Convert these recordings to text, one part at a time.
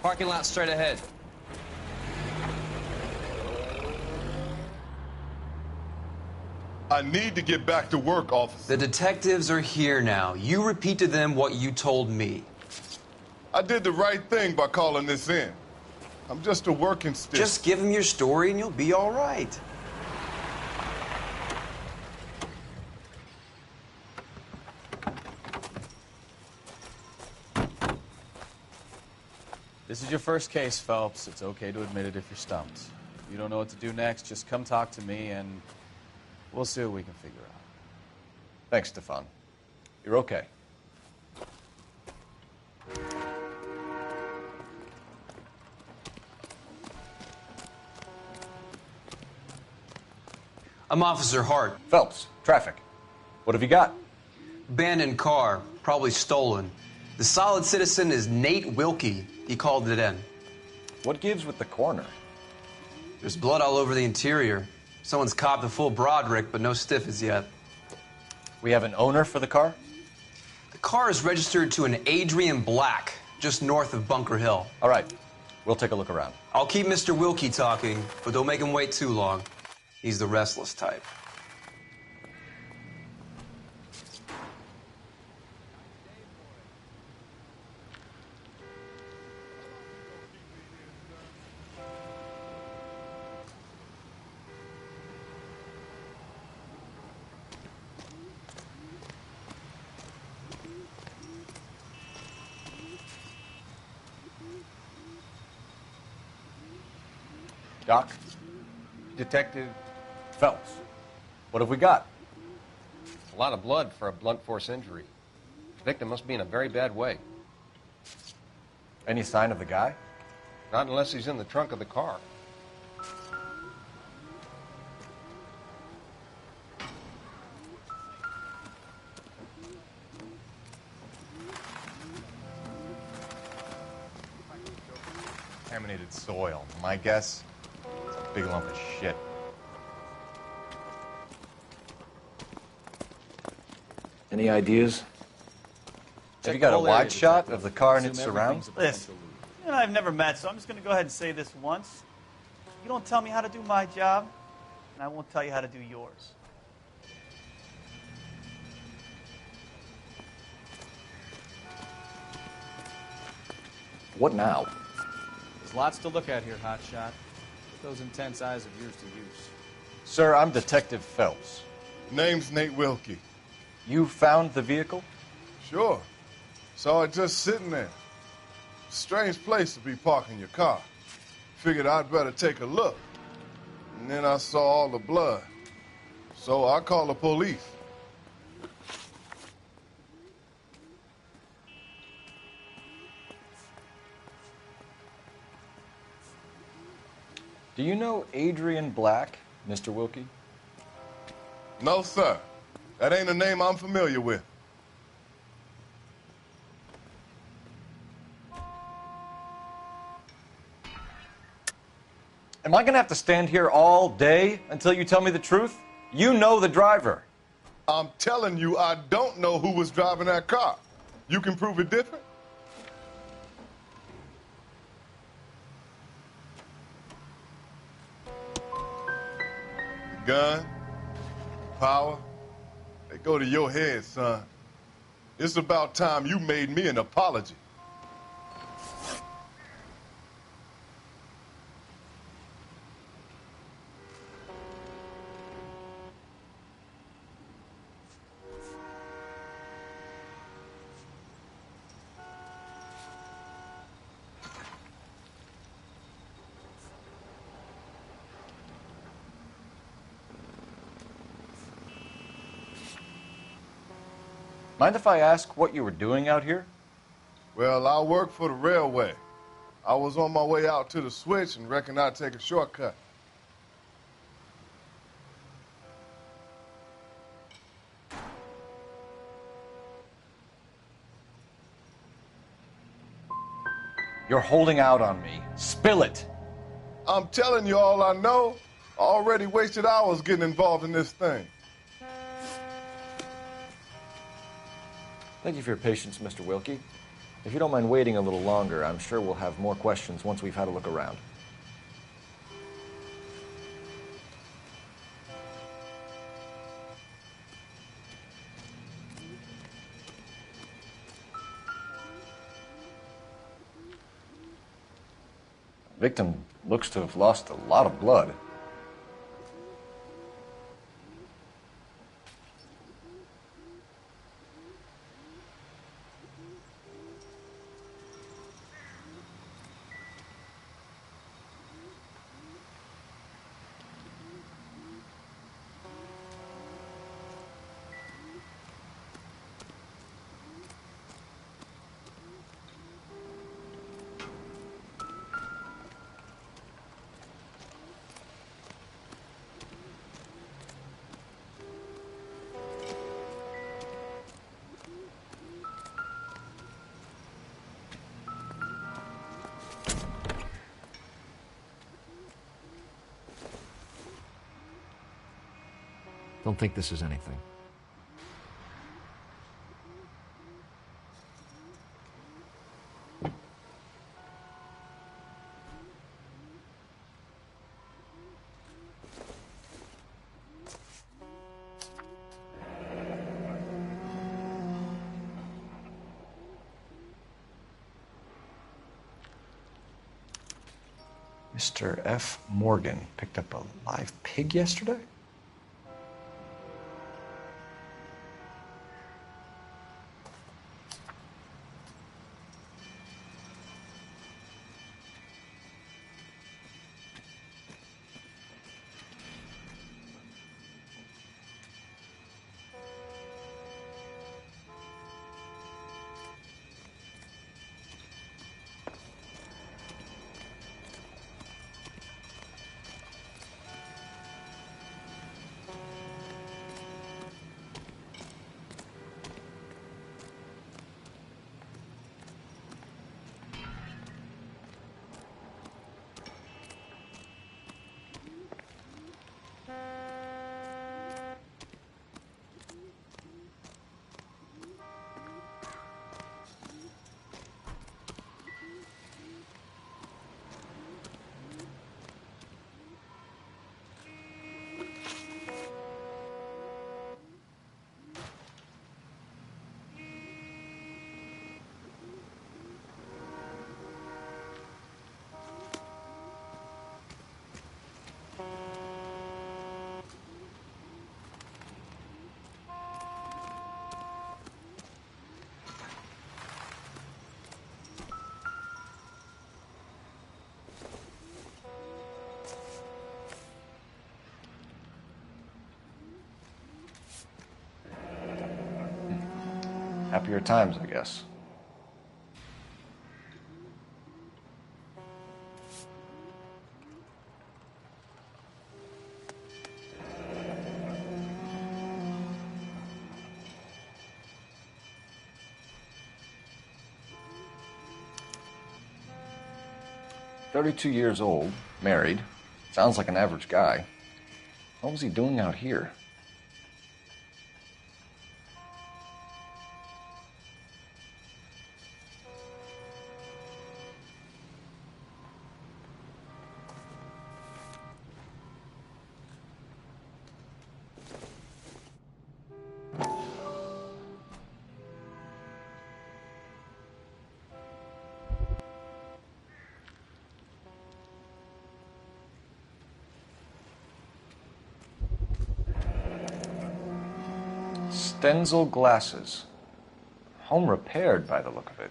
Parking lot straight ahead. I need to get back to work, officer. The detectives are here now. You repeat to them what you told me. I did the right thing by calling this in. I'm just a working stick. Just give them your story and you'll be all right. This is your first case, Phelps. It's okay to admit it if you're stumped. If you don't know what to do next, just come talk to me and we'll see what we can figure out. Thanks, Stefan. You're okay. I'm Officer Hart. Phelps, traffic. What have you got? Abandoned car, probably stolen. The solid citizen is Nate Wilkie. He called it in. What gives with the coroner? There's blood all over the interior. Someone's copped a full Broderick, but no stiff as yet. We have an owner for the car? The car is registered to an Adrian Black, just north of Bunker Hill. All right. We'll take a look around. I'll keep Mr. Wilkie talking, but don't make him wait too long. He's the restless type. Doc? Detective, Phelps. What have we got? a lot of blood for a blunt force injury. The victim must be in a very bad way. Any sign of the guy? Not unless he's in the trunk of the car. Contaminated soil. My guess? It's a big lump of shit. Any ideas? Have you got a wide shot of the car and its surrounds? Listen, you and I have never met, so I'm just going to go ahead and say this once. You don't tell me how to do my job, and I won't tell you how to do yours. What now? There's lots to look at here, Hotshot. Put those intense eyes of yours to use. Sir, I'm Detective Phelps. Name's Nate Wilkie. You found the vehicle? Sure. Saw it just sitting there. Strange place to be parking your car. Figured I'd better take a look. And then I saw all the blood. So I called the police. Do you know Adrian Black, Mr. Wilkie? No, sir. That ain't a name I'm familiar with. Am I going to have to stand here all day until you tell me the truth? You know the driver. I'm telling you, I don't know who was driving that car. You can prove it different? Gun, power, they go to your head, son. It's about time you made me an apology. Mind if I ask what you were doing out here? Well, I work for the railway. I was on my way out to the switch and reckoned I'd take a shortcut. You're holding out on me. Spill it. I'm telling you all I know. I already wasted hours getting involved in this thing. Thank you for your patience, Mr. Wilkie. If you don't mind waiting a little longer, I'm sure we'll have more questions once we've had a look around. The victim looks to have lost a lot of blood. Don't think this is anything. Mr. F. Morgan picked up a live pig yesterday? Happier times, I guess. "32 years old, married, sounds like an average guy. What was he doing out here?" Stenzel glasses. Home repaired by the look of it.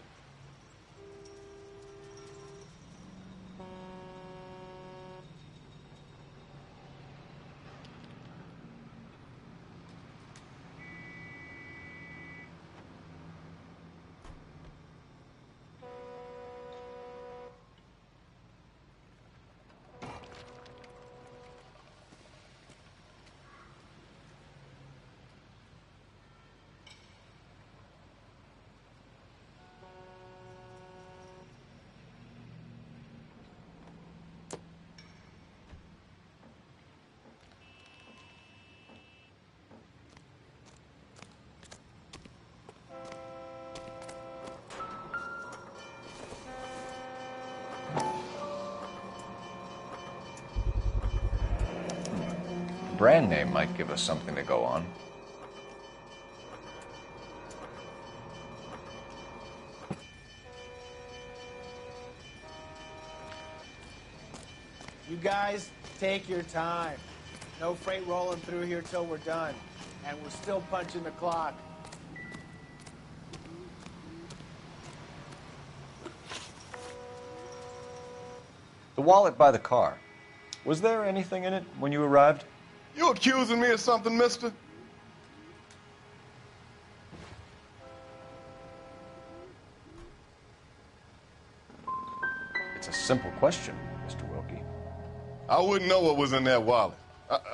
brand name might give us something to go on. You guys, take your time. No freight rolling through here till we're done. And we're still punching the clock. The wallet by the car. Was there anything in it when you arrived? You accusing me of something, mister? It's a simple question, Mr. Wilkie. I wouldn't know what was in that wallet.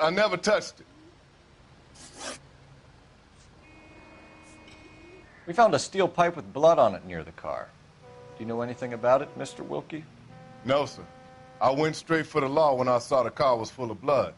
I never touched it. We found a steel pipe with blood on it near the car. Do you know anything about it, Mr. Wilkie? No, sir. I went straight for the law when I saw the car was full of blood.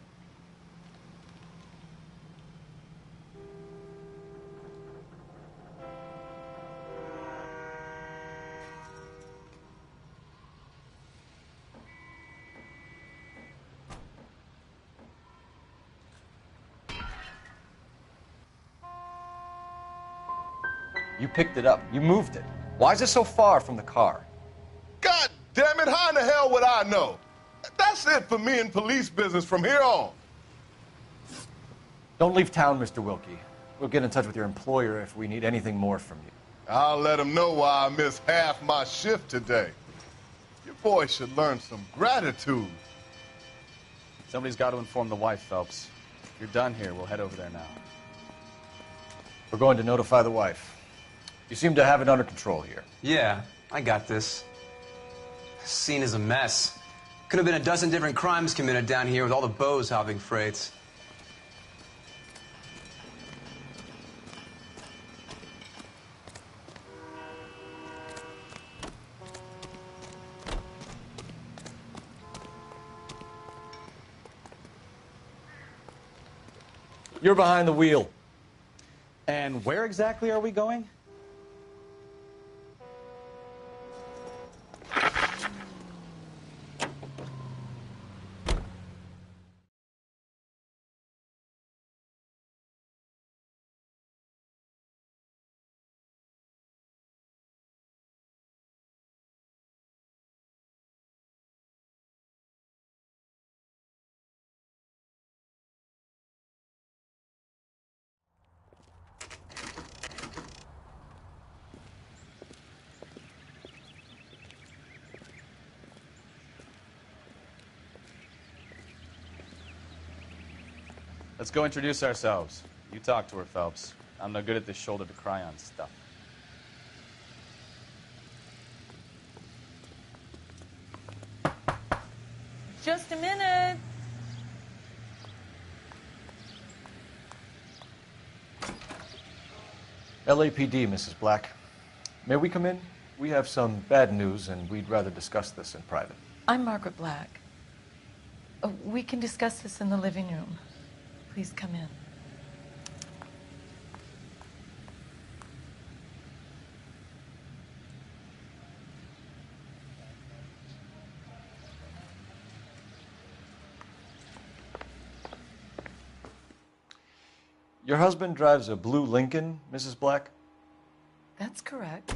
You picked it up. You moved it. Why is it so far from the car? God damn it, how in the hell would I know? That's it for me in police business from here on. Don't leave town, Mr. Wilkie. We'll get in touch with your employer if we need anything more from you. I'll let him know why I missed half my shift today. Your boy should learn some gratitude. Somebody's got to inform the wife, Phelps. If you're done here, we'll head over there now. We're going to notify the wife. You seem to have it under control here. Yeah, I got this. Scene is a mess. Could have been a dozen different crimes committed down here with all the bows hopping freights. You're behind the wheel. And where exactly are we going? Let's go introduce ourselves. You talk to her, Phelps. I'm no good at this shoulder to cry on stuff. Just a minute. LAPD, Mrs. Black. May we come in? We have some bad news, and we'd rather discuss this in private. I'm Margaret Black. We can discuss this in the living room. Please come in. Your husband drives a blue Lincoln, Mrs. Black? That's correct.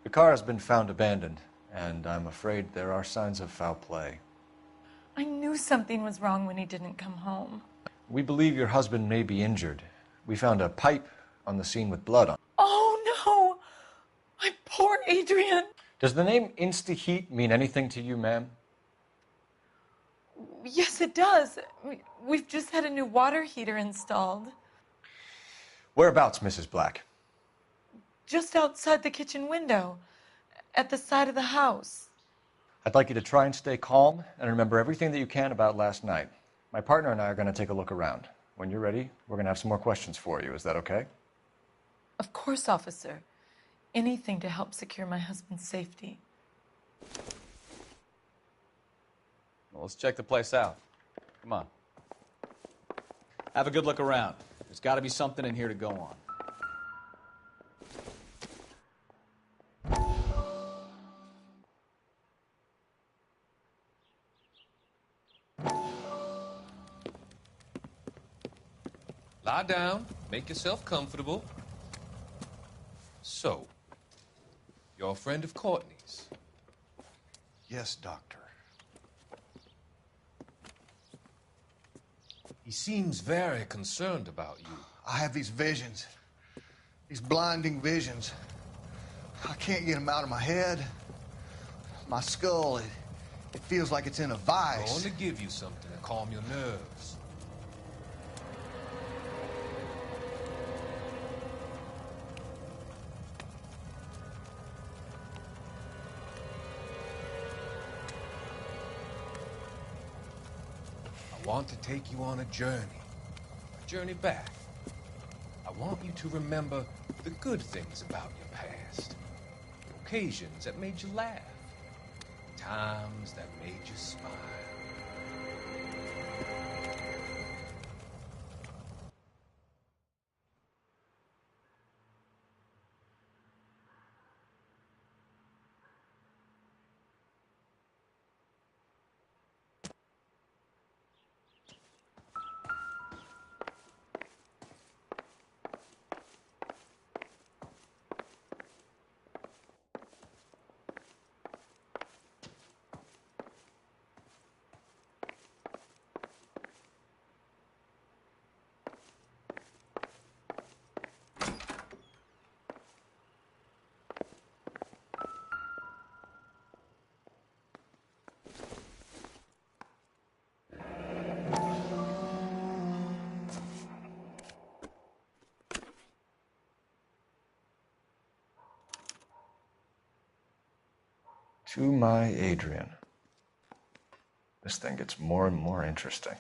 The car has been found abandoned, and I'm afraid there are signs of foul play. I knew something was wrong when he didn't come home. We believe your husband may be injured. We found a pipe on the scene with blood on it. Oh, no! My poor Adrian! Does the name Insta-Heat mean anything to you, ma'am? Yes, it does. We've just had a new water heater installed. Whereabouts, Mrs. Black? Just outside the kitchen window, at the side of the house. I'd like you to try and stay calm and remember everything that you can about last night. My partner and I are going to take a look around. When you're ready, we're going to have some more questions for you. Is that okay? Of course, officer. Anything to help secure my husband's safety. Well, let's check the place out. Come on. Have a good look around. There's got to be something in here to go on. Lie down, make yourself comfortable. So, you're a friend of Courtney's? Yes, Doctor. He seems very concerned about you. I have these visions. These blinding visions. I can't get them out of my head. My skull, it feels like it's in a vice. I want to give you something to calm your nerves. I want to take you on a journey back. I want you to remember the good things about your past, the occasions that made you laugh, times that made you smile. To my Adrian. This thing gets more and more interesting.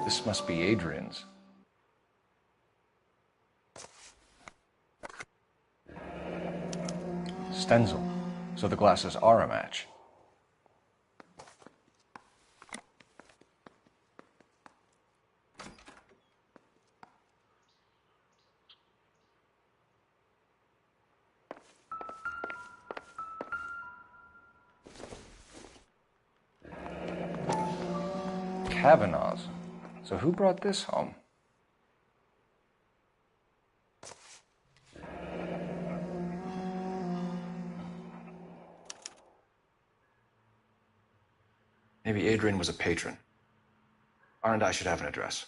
This must be Adrian's. Stenzel. So the glasses are a match. Kavanaugh's. So who brought this home? Maybe Adrian was a patron. R and I should have an address.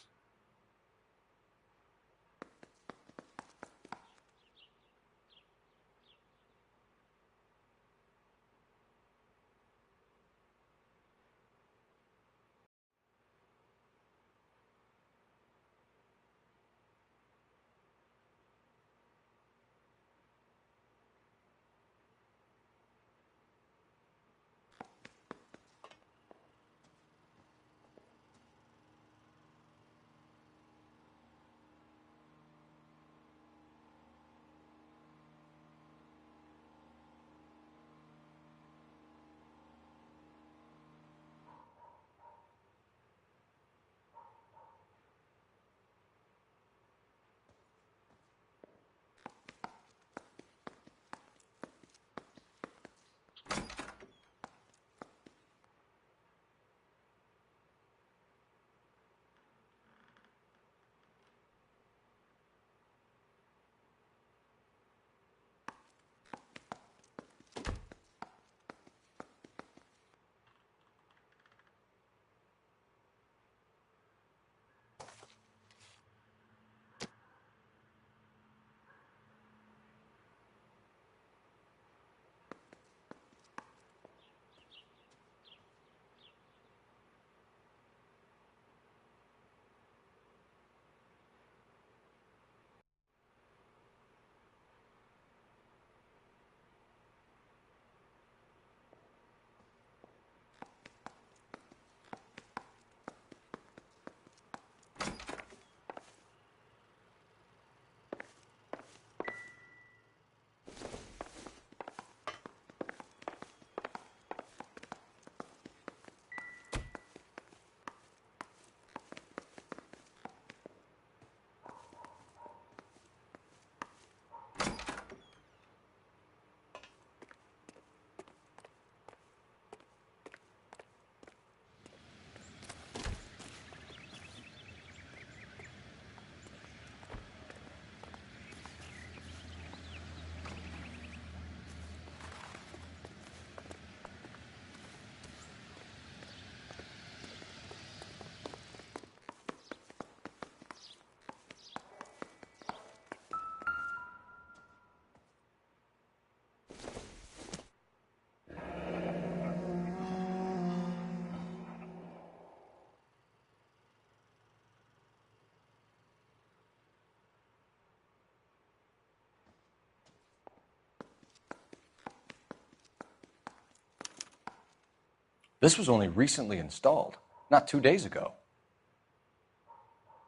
This was only recently installed, not 2 days ago.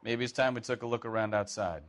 Maybe it's time we took a look around outside.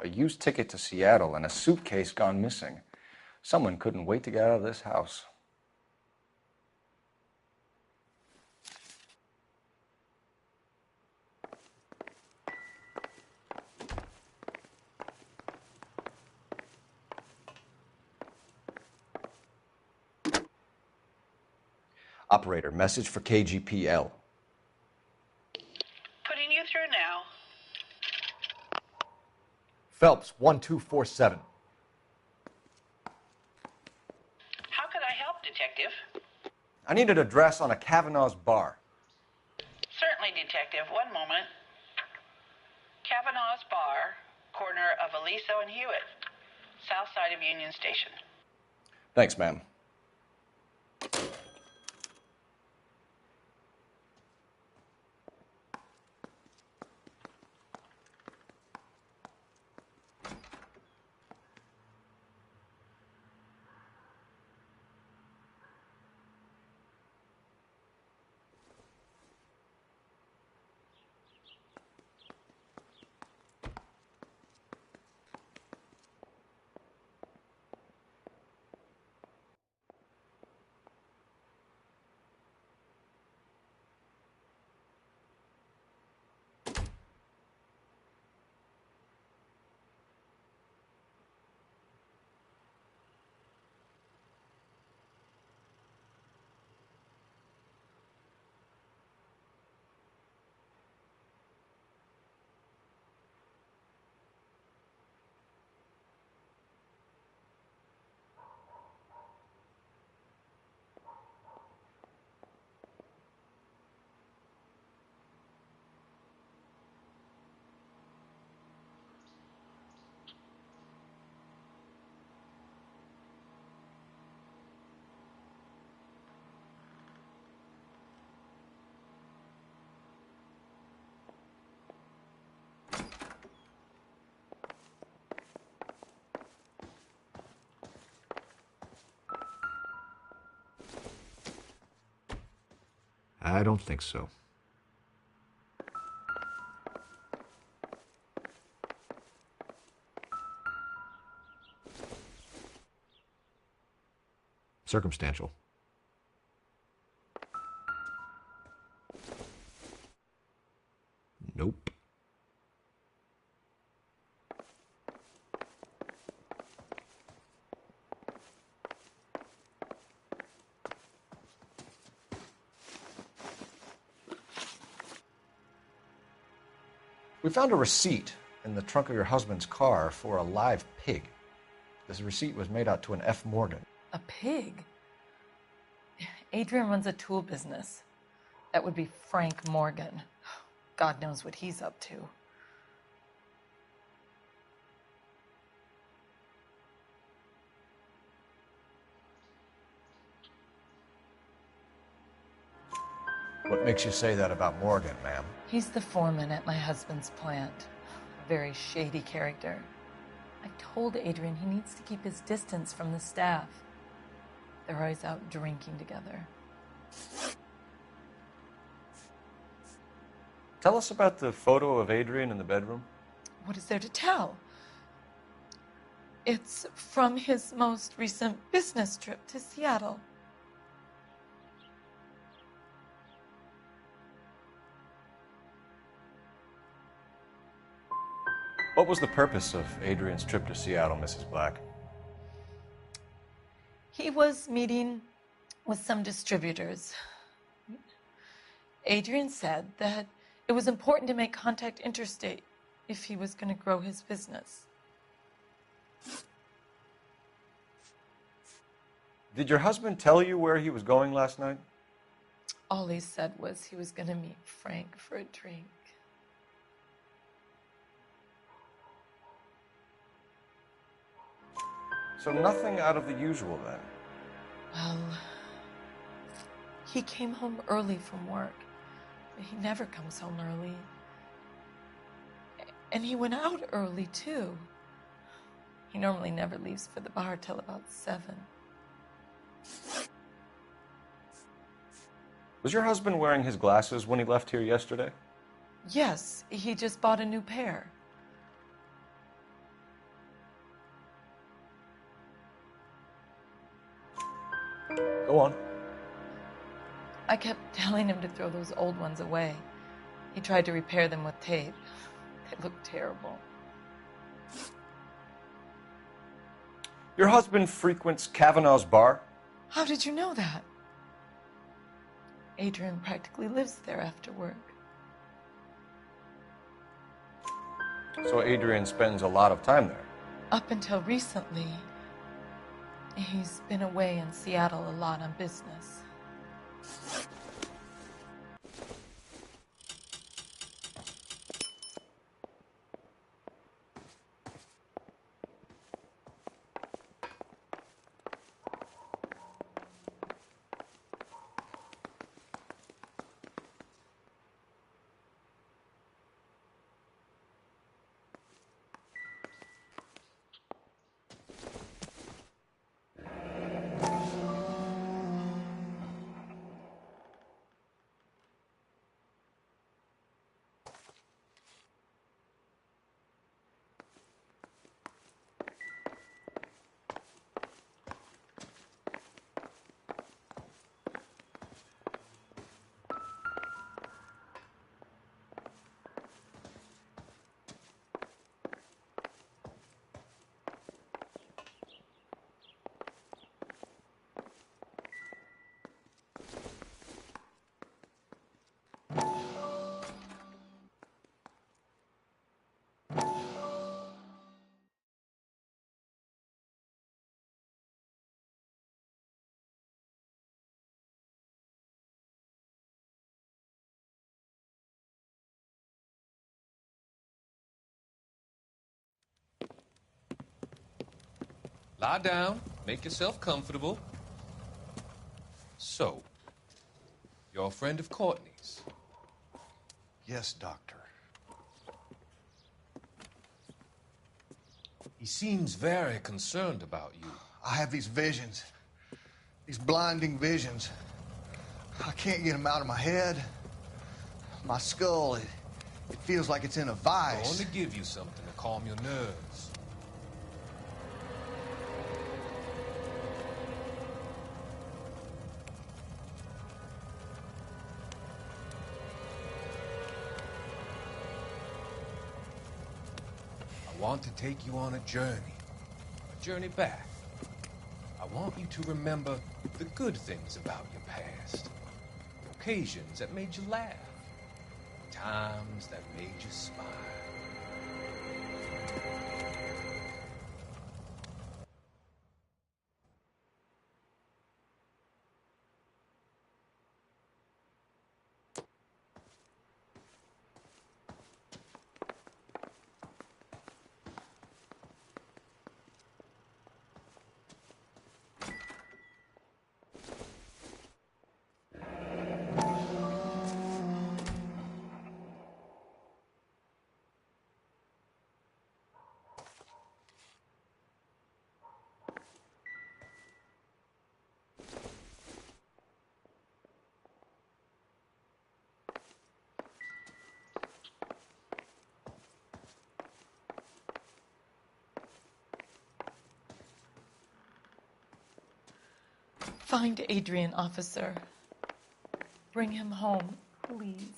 A used ticket to Seattle and a suitcase gone missing. Someone couldn't wait to get out of this house. Operator, message for KGPL. Putting you through now. Phelps, 1247. How could I help, Detective? I need an address on a Kavanaugh's bar. Certainly, Detective. One moment. Kavanaugh's Bar, corner of Aliso and Hewitt, south side of Union Station. Thanks, ma'am. I don't think so. Circumstantial. Nope. We found a receipt in the trunk of your husband's car for a live pig. This receipt was made out to an F. Morgan. A pig? Adrian runs a tool business. That would be Frank Morgan. God knows what he's up to. What makes you say that about Morgan, ma'am? He's the foreman at my husband's plant. A very shady character. I told Adrian he needs to keep his distance from the staff. They're always out drinking together. Tell us about the photo of Adrian in the bedroom. What is there to tell? It's from his most recent business trip to Seattle. What was the purpose of Adrian's trip to Seattle, Mrs. Black? He was meeting with some distributors. Adrian said that it was important to make contact interstate if he was going to grow his business. Did your husband tell you where he was going last night? All he said was he was going to meet Frank for a drink. So nothing out of the usual then? Well, he came home early from work. He never comes home early. And he went out early, too. He normally never leaves for the bar till about 7. Was your husband wearing his glasses when he left here yesterday? Yes, he just bought a new pair. Go on. I kept telling him to throw those old ones away. He tried to repair them with tape. They looked terrible. Your husband frequents Kavanaugh's bar? How did you know that? Adrian practically lives there after work. So Adrian spends a lot of time there? Up until recently, he's been away in Seattle a lot on business. Lie down, make yourself comfortable. So, you're a friend of Courtney's? Yes, Doctor. He seems very concerned about you. I have these visions, these blinding visions. I can't get them out of my head. My skull, it feels like it's in a vice. I want to give you something to calm your nerves. I want to take you on a journey back. I want you to remember the good things about your past, occasions that made you laugh, times that made you smile. Find Adrian, officer. Bring him home, please.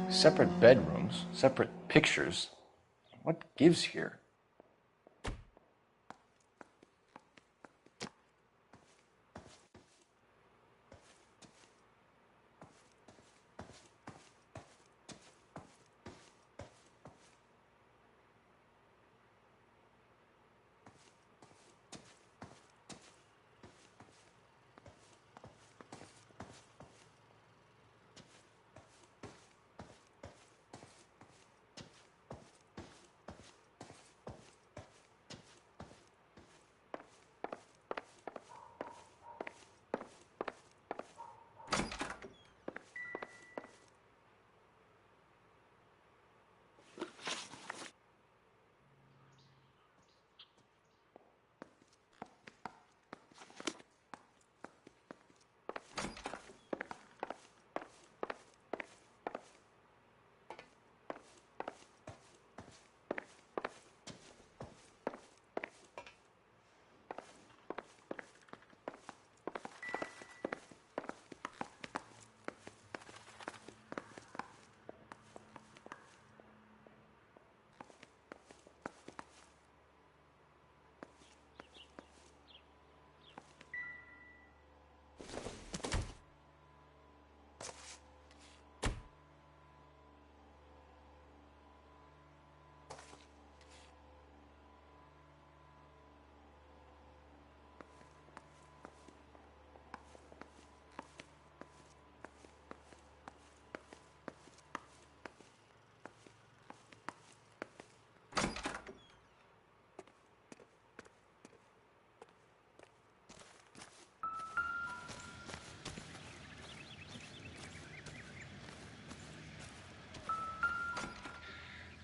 Separate bedrooms, separate pictures. What gives here?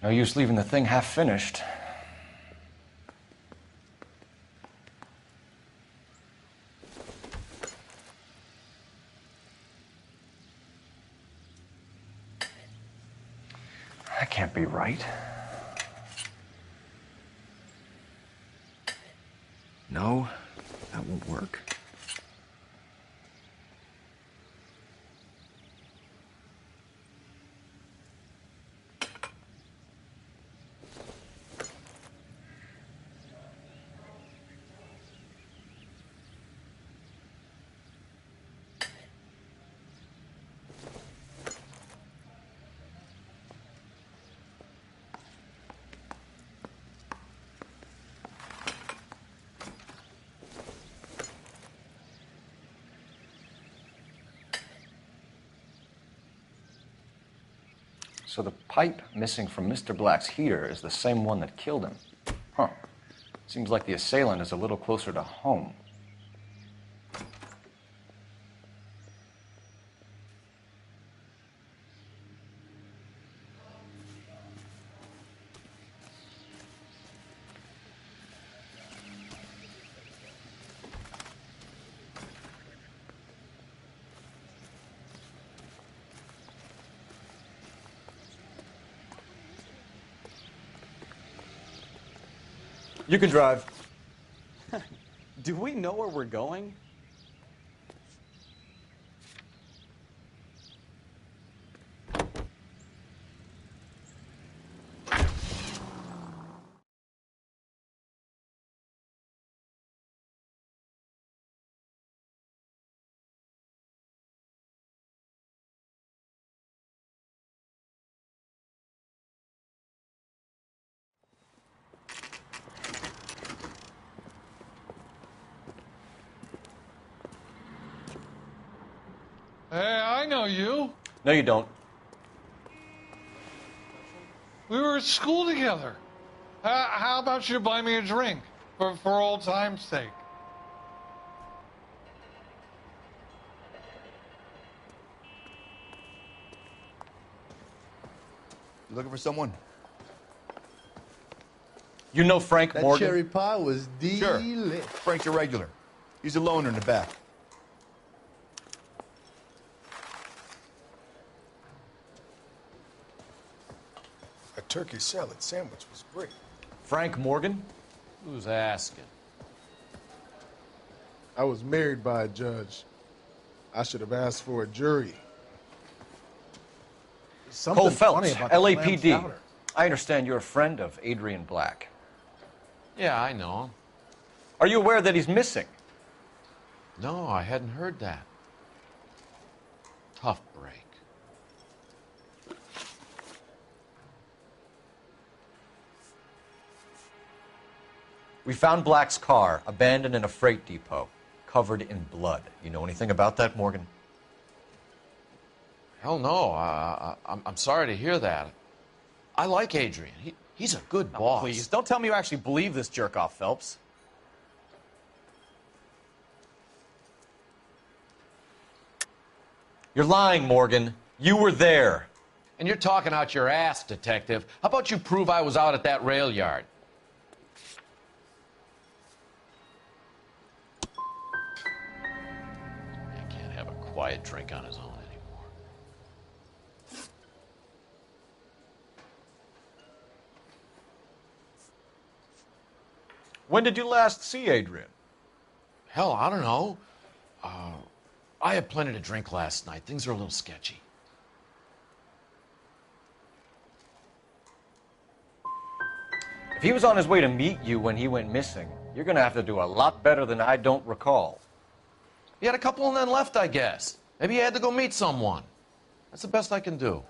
No use leaving the thing half finished. That can't be right. No, that won't work. So the pipe missing from Mr. Black's heater is the same one that killed him. Huh. Seems like the assailant is a little closer to home. You can drive. Do we know where we're going? Hey, I know you. No, you don't. We were at school together. How about you buy me a drink for old time's sake? You looking for someone? You know Frank that Morgan? Cherry pie was delish. Sure. Frank's a regular. He's a loner in the back. A turkey salad sandwich was great. Frank Morgan? Who's asking? I was married by a judge. I should have asked for a jury. Something Cole funny Phelps, about the clam LAPD. chowder. I understand you're a friend of Adrian Black. Yeah, I know him. Are you aware that he's missing? No, I hadn't heard that. Tough break. We found Black's car abandoned in a freight depot, covered in blood. You know anything about that, Morgan? Hell no. I'm sorry to hear that. I like Adrian. He's a good boss. Please, don't tell me you actually believe this jerk-off, Phelps. You're lying, Morgan. You were there. And you're talking out your ass, detective. How about you prove I was out at that rail yard? He can't have a quiet drink on his own anymore. When did you last see Adrian? Hell, I don't know. I had plenty to drink last night. Things are a little sketchy. If he was on his way to meet you when he went missing, you're going to have to do a lot better than I don't recall. He had a couple and then left, I guess. Maybe he had to go meet someone. That's the best I can do.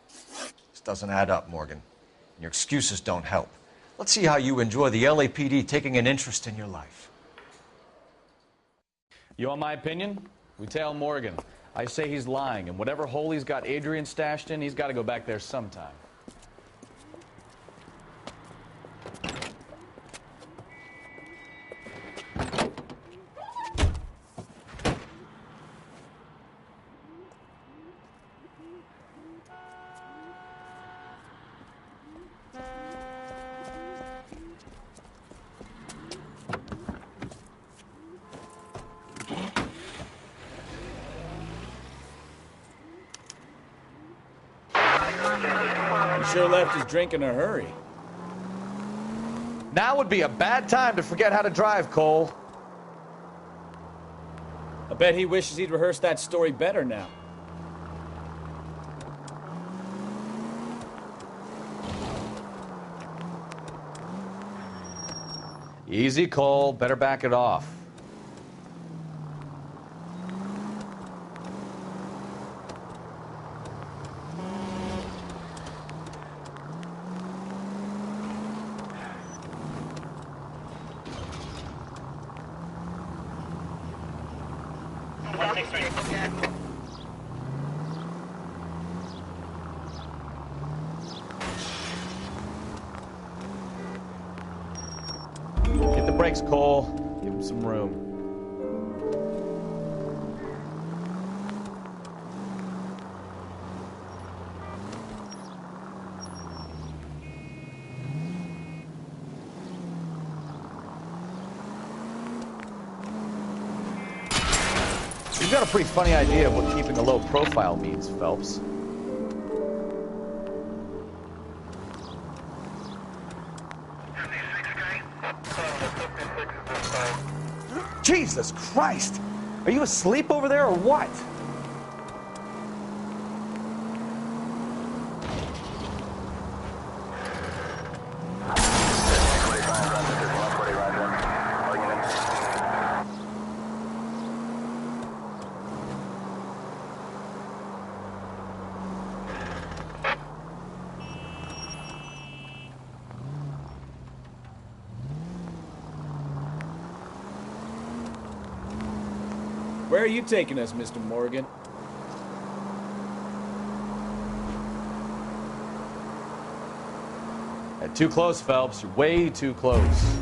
This doesn't add up, Morgan. Your excuses don't help. Let's see how you enjoy the LAPD taking an interest in your life. You want my opinion? We tail Morgan. I say he's lying, and whatever hole he's got Adrian stashed in, he's got to go back there sometime. He sure left his drink in a hurry. Now would be a bad time to forget how to drive, Cole. I bet he wishes he'd rehearsed that story better now. Easy, Cole. Better back it off. Hit the brakes, Cole. Give him some room. You've got a pretty funny idea of what keeping a low profile means, Phelps. Jesus Christ! Are you asleep over there or what? Where are you taking us, Mr. Morgan? Too close, Phelps. You're way too close.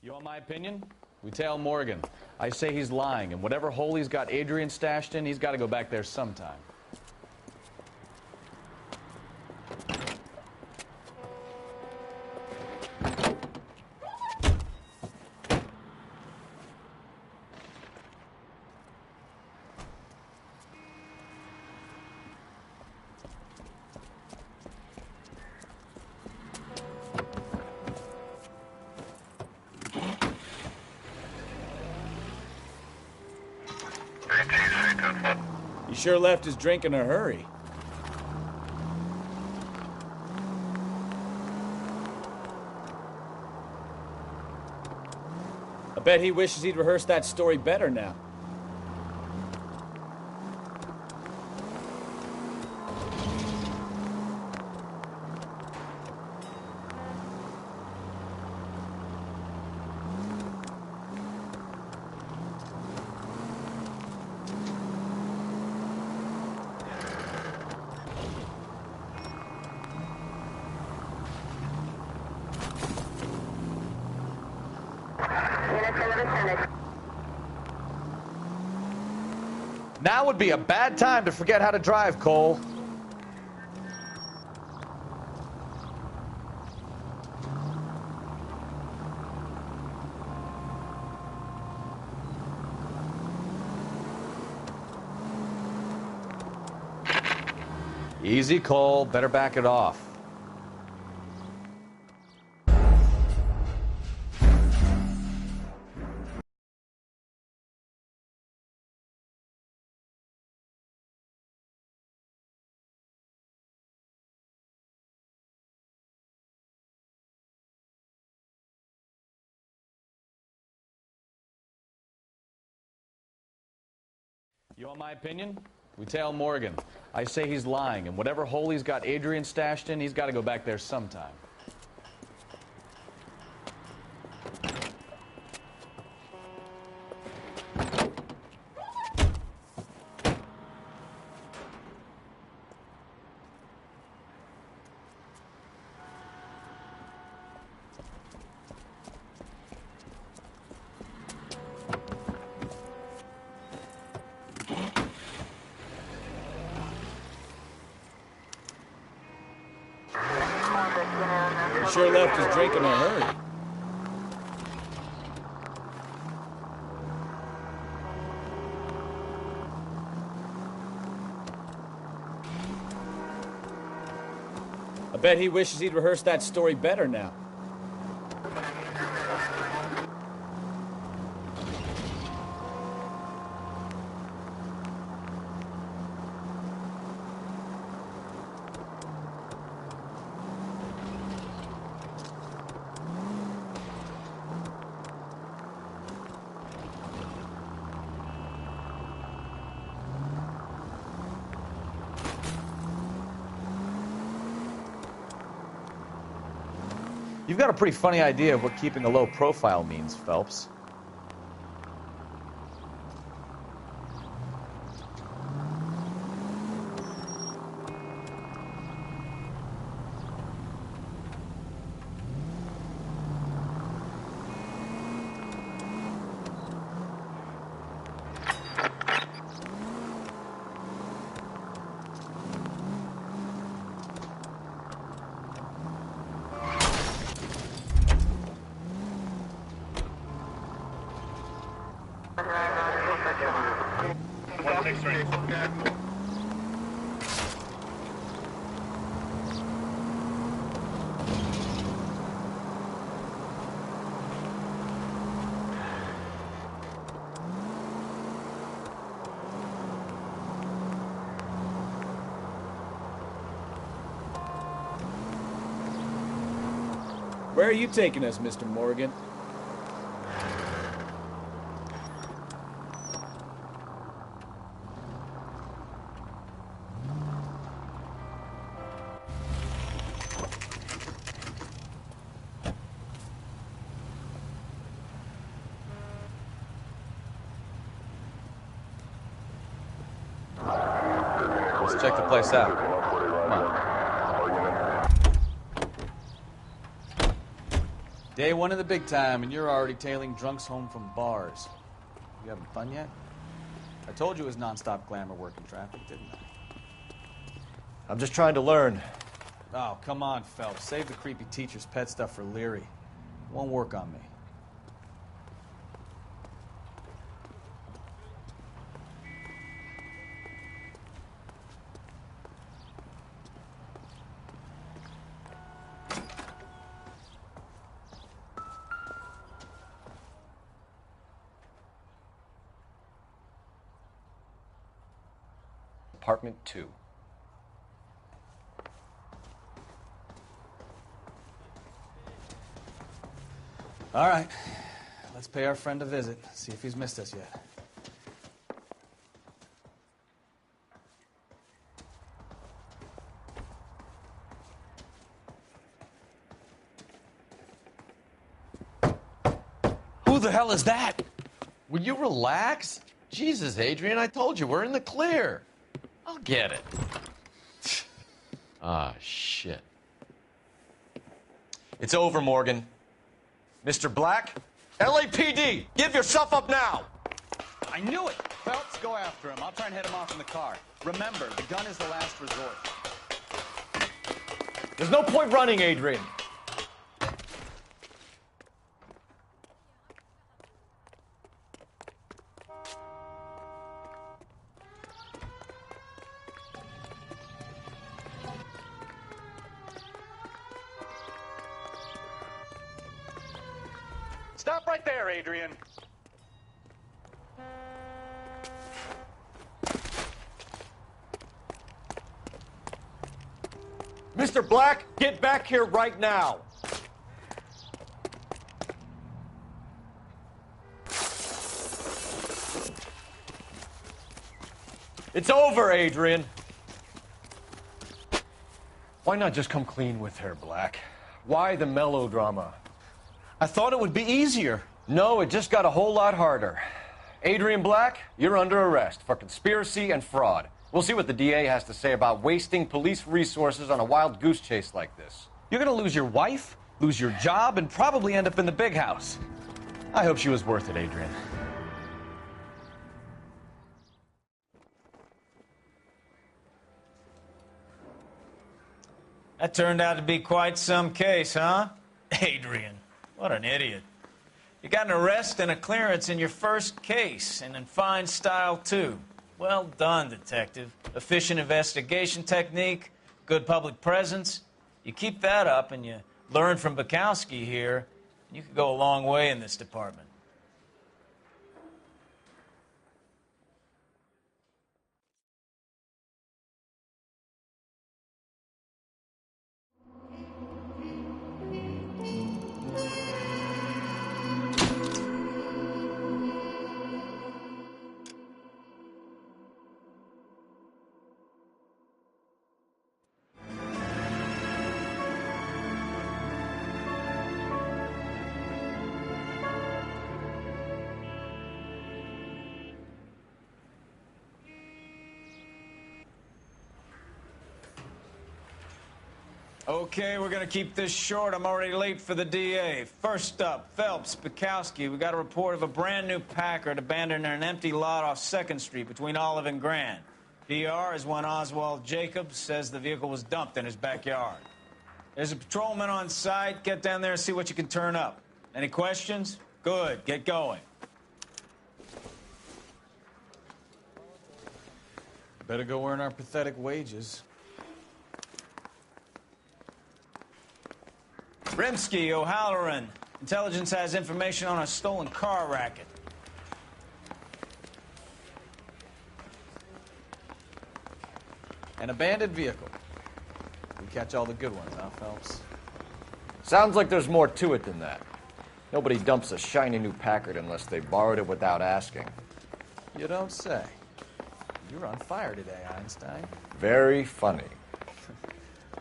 You want my opinion? We tail Morgan. I say he's lying, and whatever hole he's got Adrian stashed in, he's got to go back there sometime. He sure left his drink in a hurry. I bet he wishes he'd rehearsed that story better now. Now would be a bad time to forget how to drive, Cole. Easy, Cole. Better back it off. You want my opinion? We tail Morgan. I say he's lying, and whatever hole he's got Adrian stashed in, he's got to go back there sometime. He sure left his drink in a hurry. I bet he wishes he'd rehearsed that story better now. You've got a pretty funny idea of what keeping a low profile means, Phelps. Where are you taking us, Mr. Morgan? Let's check the place out. Come on. Day one of the big time, and you're already tailing drunks home from bars. You having fun yet? I told you it was nonstop glamour working traffic, didn't I? I'm just trying to learn. Oh, come on, Phelps. Save the creepy teacher's pet stuff for Leary. It won't work on me. Apartment 2. All right. Let's pay our friend a visit. See if he's missed us yet. Who the hell is that? Will you relax? Jesus, Adrian, I told you, we're in the clear. I'll get it. Ah, shit. It's over, Morgan. Mr. Black, LAPD, give yourself up now! I knew it! Phelps, go after him. I'll try and head him off in the car. Remember, the gun is the last resort. There's no point running, Adrian. Stop right there, Adrian. Mr. Black, get back here right now. It's over, Adrian. Why not just come clean with her, Black? Why the melodrama? I thought it would be easier. No, it just got a whole lot harder. Adrian Black, you're under arrest for conspiracy and fraud. We'll see what the DA has to say about wasting police resources on a wild goose chase like this. You're gonna lose your wife, lose your job, and probably end up in the big house. I hope she was worth it, Adrian. That turned out to be quite some case, huh? Adrian, what an idiot. You got an arrest and a clearance in your first case, and in fine style, too. Well done, detective. Efficient investigation technique, good public presence. You keep that up and you learn from Bukowski here, and you could go a long way in this department. Okay, we're gonna keep this short. I'm already late for the DA. First up, Phelps, Bukowski. We got a report of a brand new Packard abandoned in an empty lot off 2nd Street between Olive and Grand. PR is one Oswald Jacobs says the vehicle was dumped in his backyard. There's a patrolman on site. Get down there and see what you can turn up. Any questions? Good, get going. Better go earn our pathetic wages. Rimsky, O'Halloran. Intelligence has information on a stolen car racket. An abandoned vehicle. We catch all the good ones, huh, Phelps? Sounds like there's more to it than that. Nobody dumps a shiny new Packard unless they borrowed it without asking. You don't say. You're on fire today, Einstein. Very funny.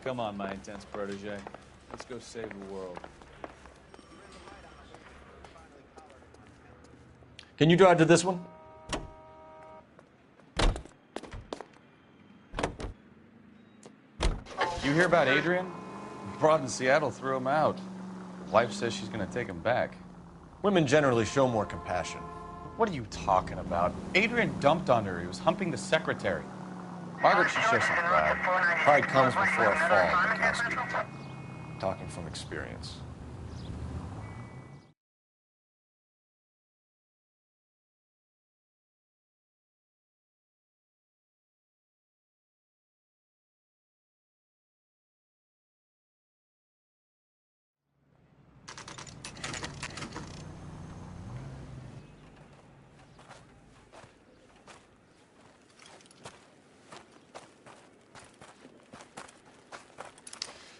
Come on, my intense protege. Let's go save the world. Can you drive to this one? You hear about Adrian? Broad in Seattle threw him out. Wife says she's gonna take him back. Women generally show more compassion. What are you talking about? Adrian dumped on her. He was humping the secretary. Margaret should show some pride. Pride comes before a fall, Mikowski. Talking from experience.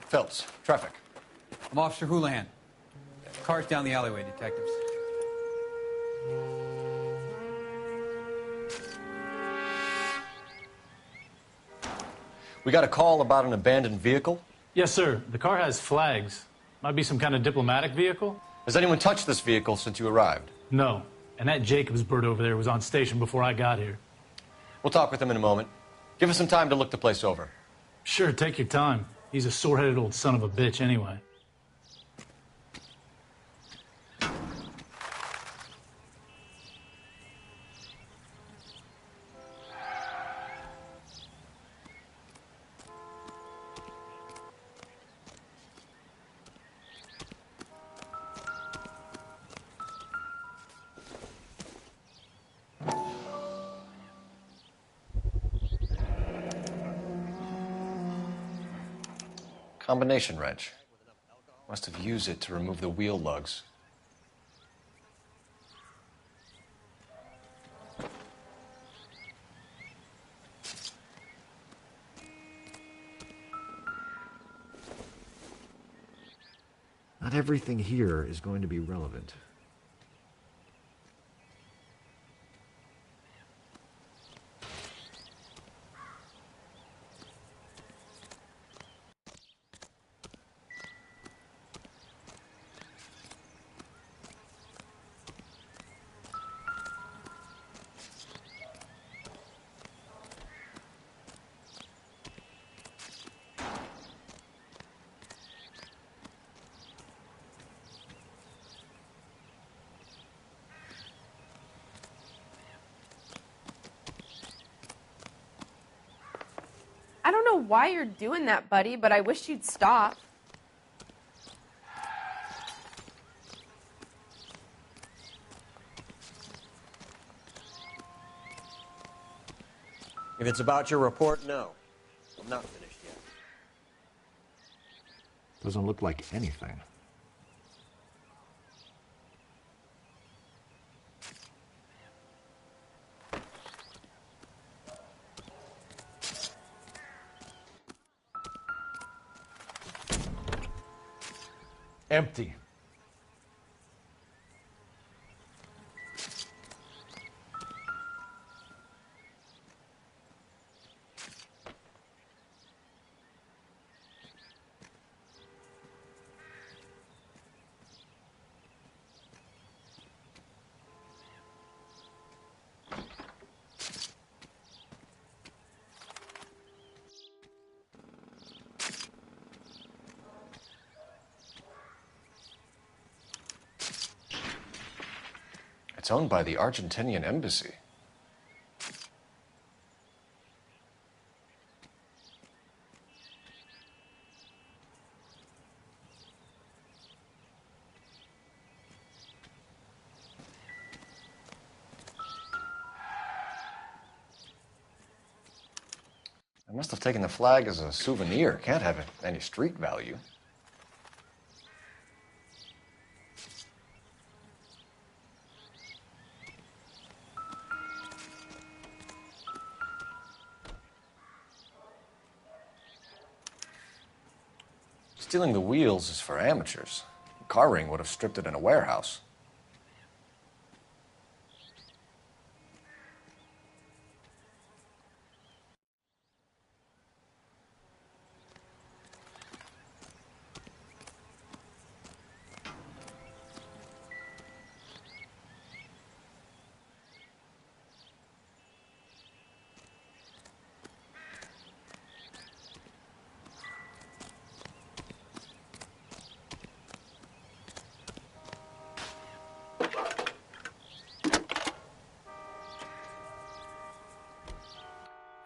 Phelps, traffic. I'm Officer Houlihan. Car's down the alleyway, detectives. We got a call about an abandoned vehicle. Yes, sir. The car has flags. Might be some kind of diplomatic vehicle. Has anyone touched this vehicle since you arrived? No. And that Jacobs bird over there was on station before I got here. We'll talk with him in a moment. Give us some time to look the place over. Sure, take your time. He's a sore-headed old son of a bitch anyway. Combination wrench. Must have used it to remove the wheel lugs. Not everything here is going to be relevant. I don't know why you're doing that, buddy, but I wish you'd stop. If it's about your report, no. I'm not finished yet. Doesn't look like anything. Empty. It's owned by the Argentinian embassy. I must have taken the flag as a souvenir. Can't have any street value. Stealing the wheels is for amateurs. Car ring would have stripped it in a warehouse.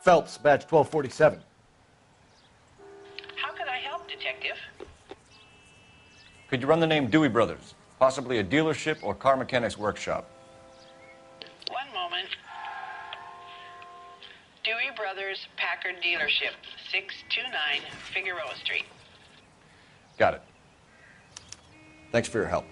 Phelps, badge 1247. How can I help, Detective? Could you run the name Dewey Brothers? Possibly a dealership or car mechanics workshop. One moment. Dewey Brothers Packard Dealership, 629 Figueroa Street. Got it. Thanks for your help.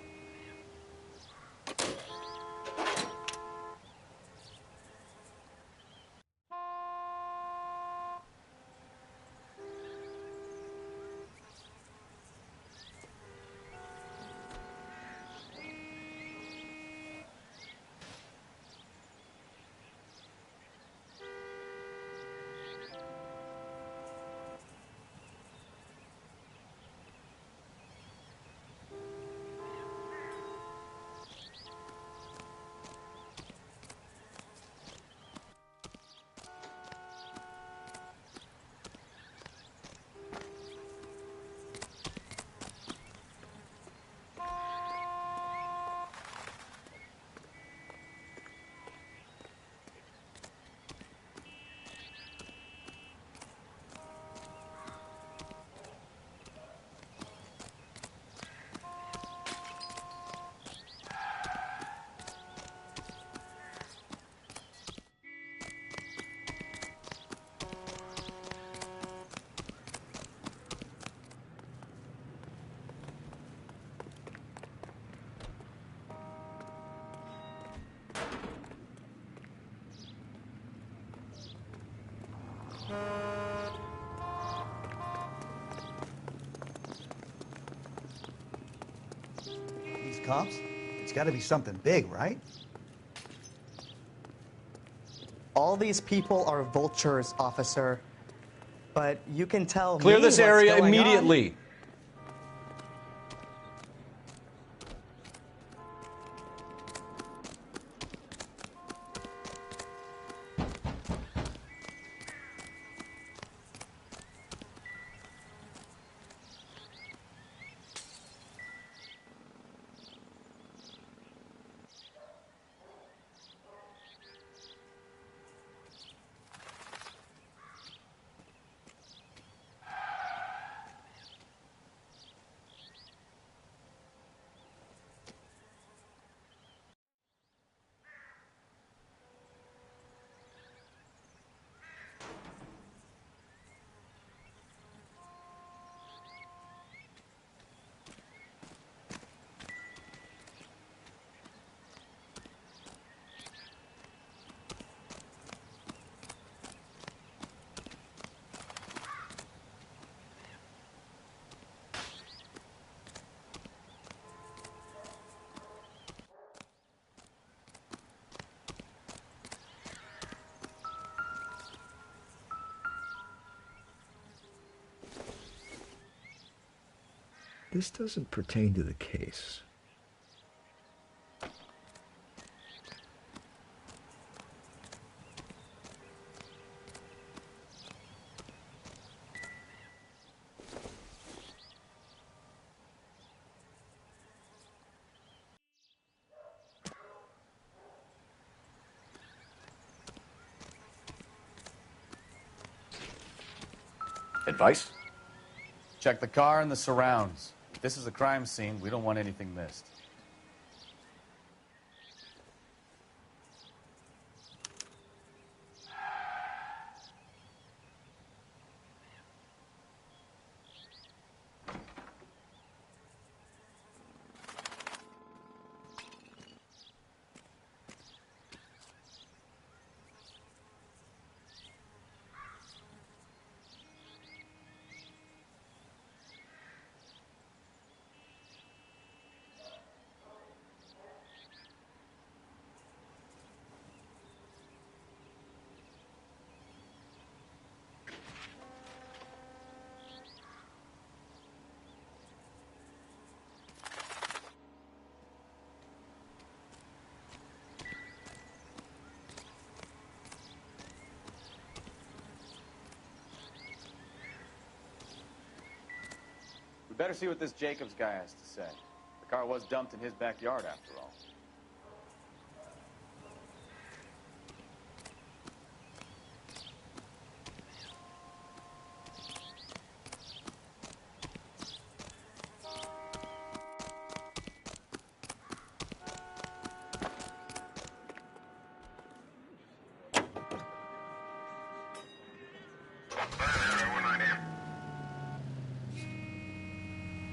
These cops? It's got to be something big, right? All these people are vultures, officer. But you can tell Clear me this what's area going on. immediately. This doesn't pertain to the case. Advice? Check the car and the surrounds. If this is a crime scene, we don't want anything missed. We better see what this Jacobs guy has to say. The car was dumped in his backyard, after all.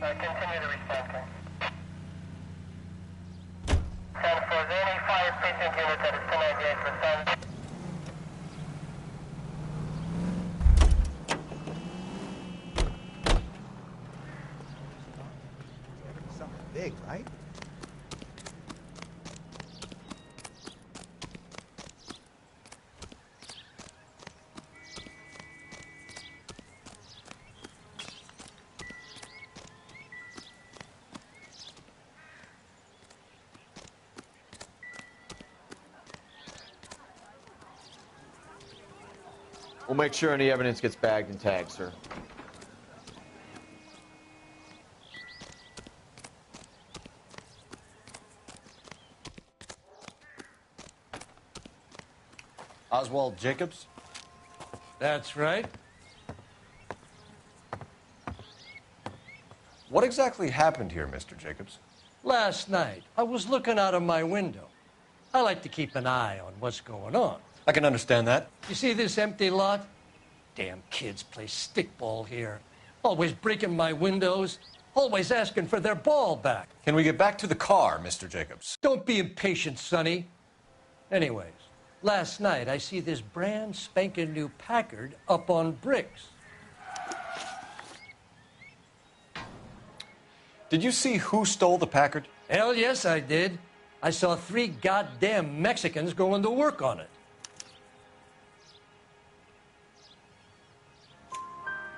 Continue the response time. 10 for any fire precinct unit that is 1098 for sound. Something big, right? We'll make sure any evidence gets bagged and tagged, sir. Oswald Jacobs? That's right. What exactly happened here, Mr. Jacobs? Last night, I was looking out of my window. I like to keep an eye on what's going on. I can understand that. You see this empty lot? Damn kids play stickball here. Always breaking my windows. Always asking for their ball back. Can we get back to the car, Mr. Jacobs? Don't be impatient, Sonny. Anyways, last night I see this brand spanking new Packard up on bricks. Did you see who stole the Packard? Hell yes, I did. I saw 3 goddamn Mexicans going to work on it.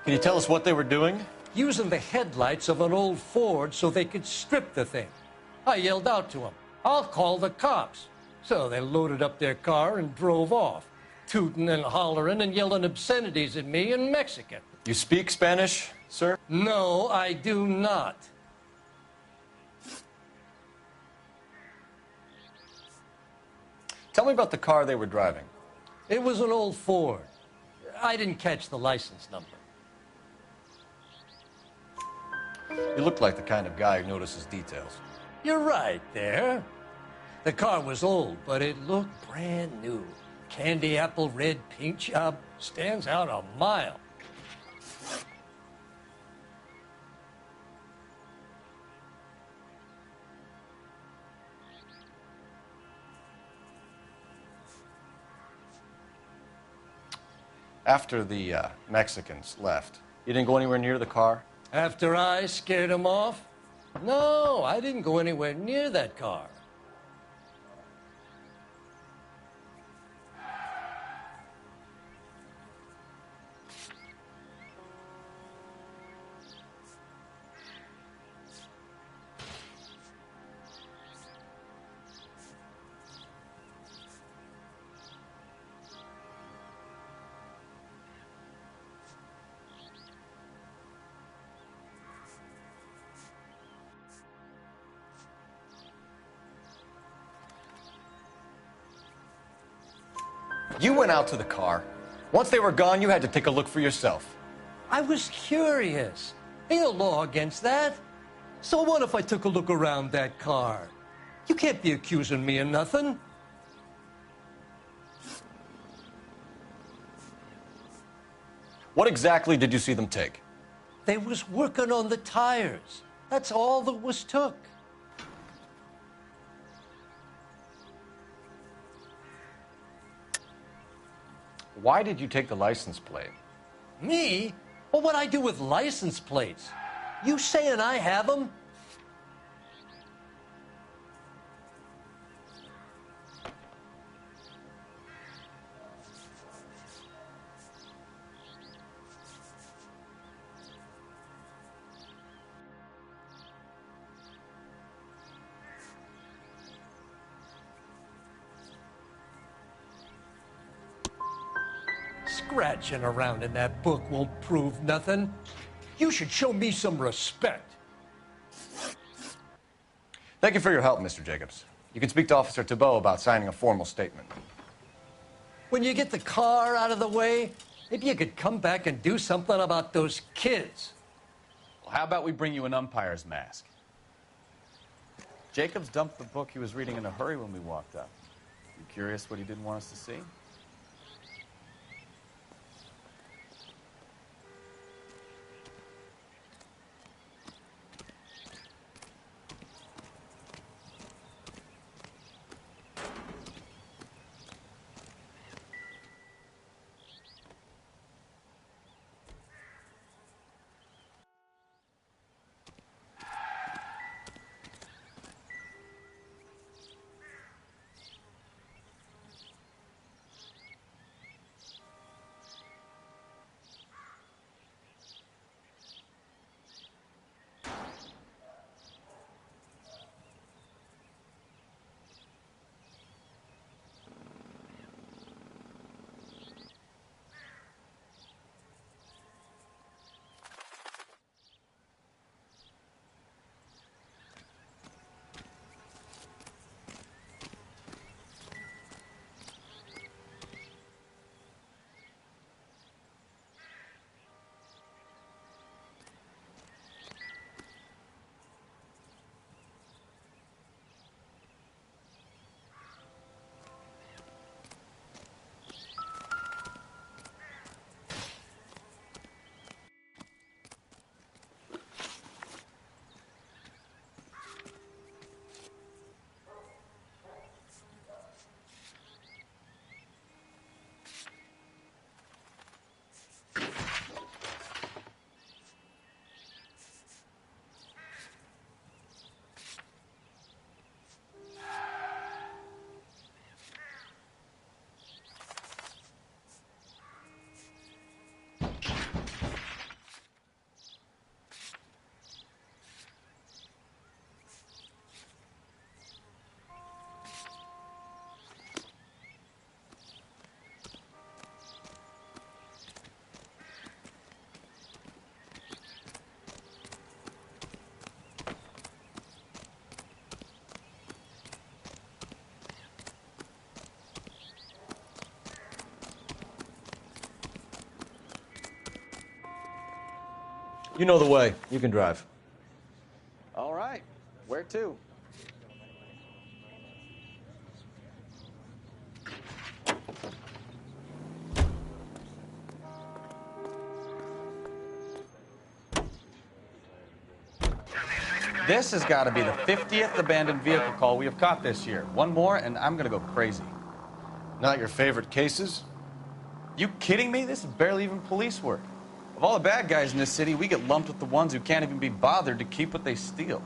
Can you tell us what they were doing? Using the headlights of an old Ford so they could strip the thing. I yelled out to them, "I'll call the cops." So they loaded up their car and drove off, tooting and hollering and yelling obscenities at me in Mexican. You speak Spanish, sir? No, I do not. Tell me about the car they were driving. It was an old Ford. I didn't catch the license number. You look like the kind of guy who notices details. You're right there. The car was old, but it looked brand new. Candy apple red paint job stands out a mile. After the Mexicans left, you didn't go anywhere near the car? After I scared them off? No, I didn't go anywhere near that car. You went out to the car. Once they were gone, you had to take a look for yourself. I was curious. Ain't no law against that. So what if I took a look around that car? You can't be accusing me of nothing. What exactly did you see them take? They was working on the tires. That's all that was took. Why did you take the license plate? Me? Well, what'd I do with license plates? You saying I have them? Scratching around in that book won't prove nothing. You should show me some respect. Thank you for your help, Mr. Jacobs. You can speak to Officer Thibault about signing a formal statement. When you get the car out of the way, maybe you could come back and do something about those kids. Well, how about we bring you an umpire's mask? Jacobs dumped the book he was reading in a hurry when we walked up. You curious what he didn't want us to see? You know the way. You can drive. All right. Where to? This has got to be the 50th abandoned vehicle call we have caught this year. One more, and I'm going to go crazy. Not your favorite cases? You kidding me? This is barely even police work. Of all the bad guys in this city, we get lumped with the ones who can't even be bothered to keep what they steal.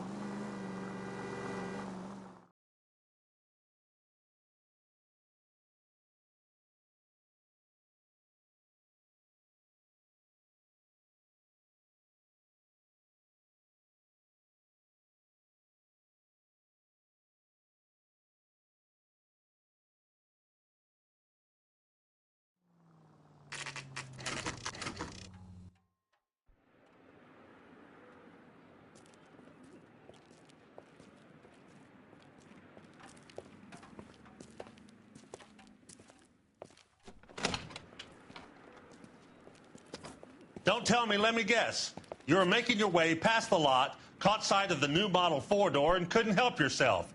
Don't tell me, let me guess. You were making your way past the lot, caught sight of the new model four-door, and couldn't help yourself.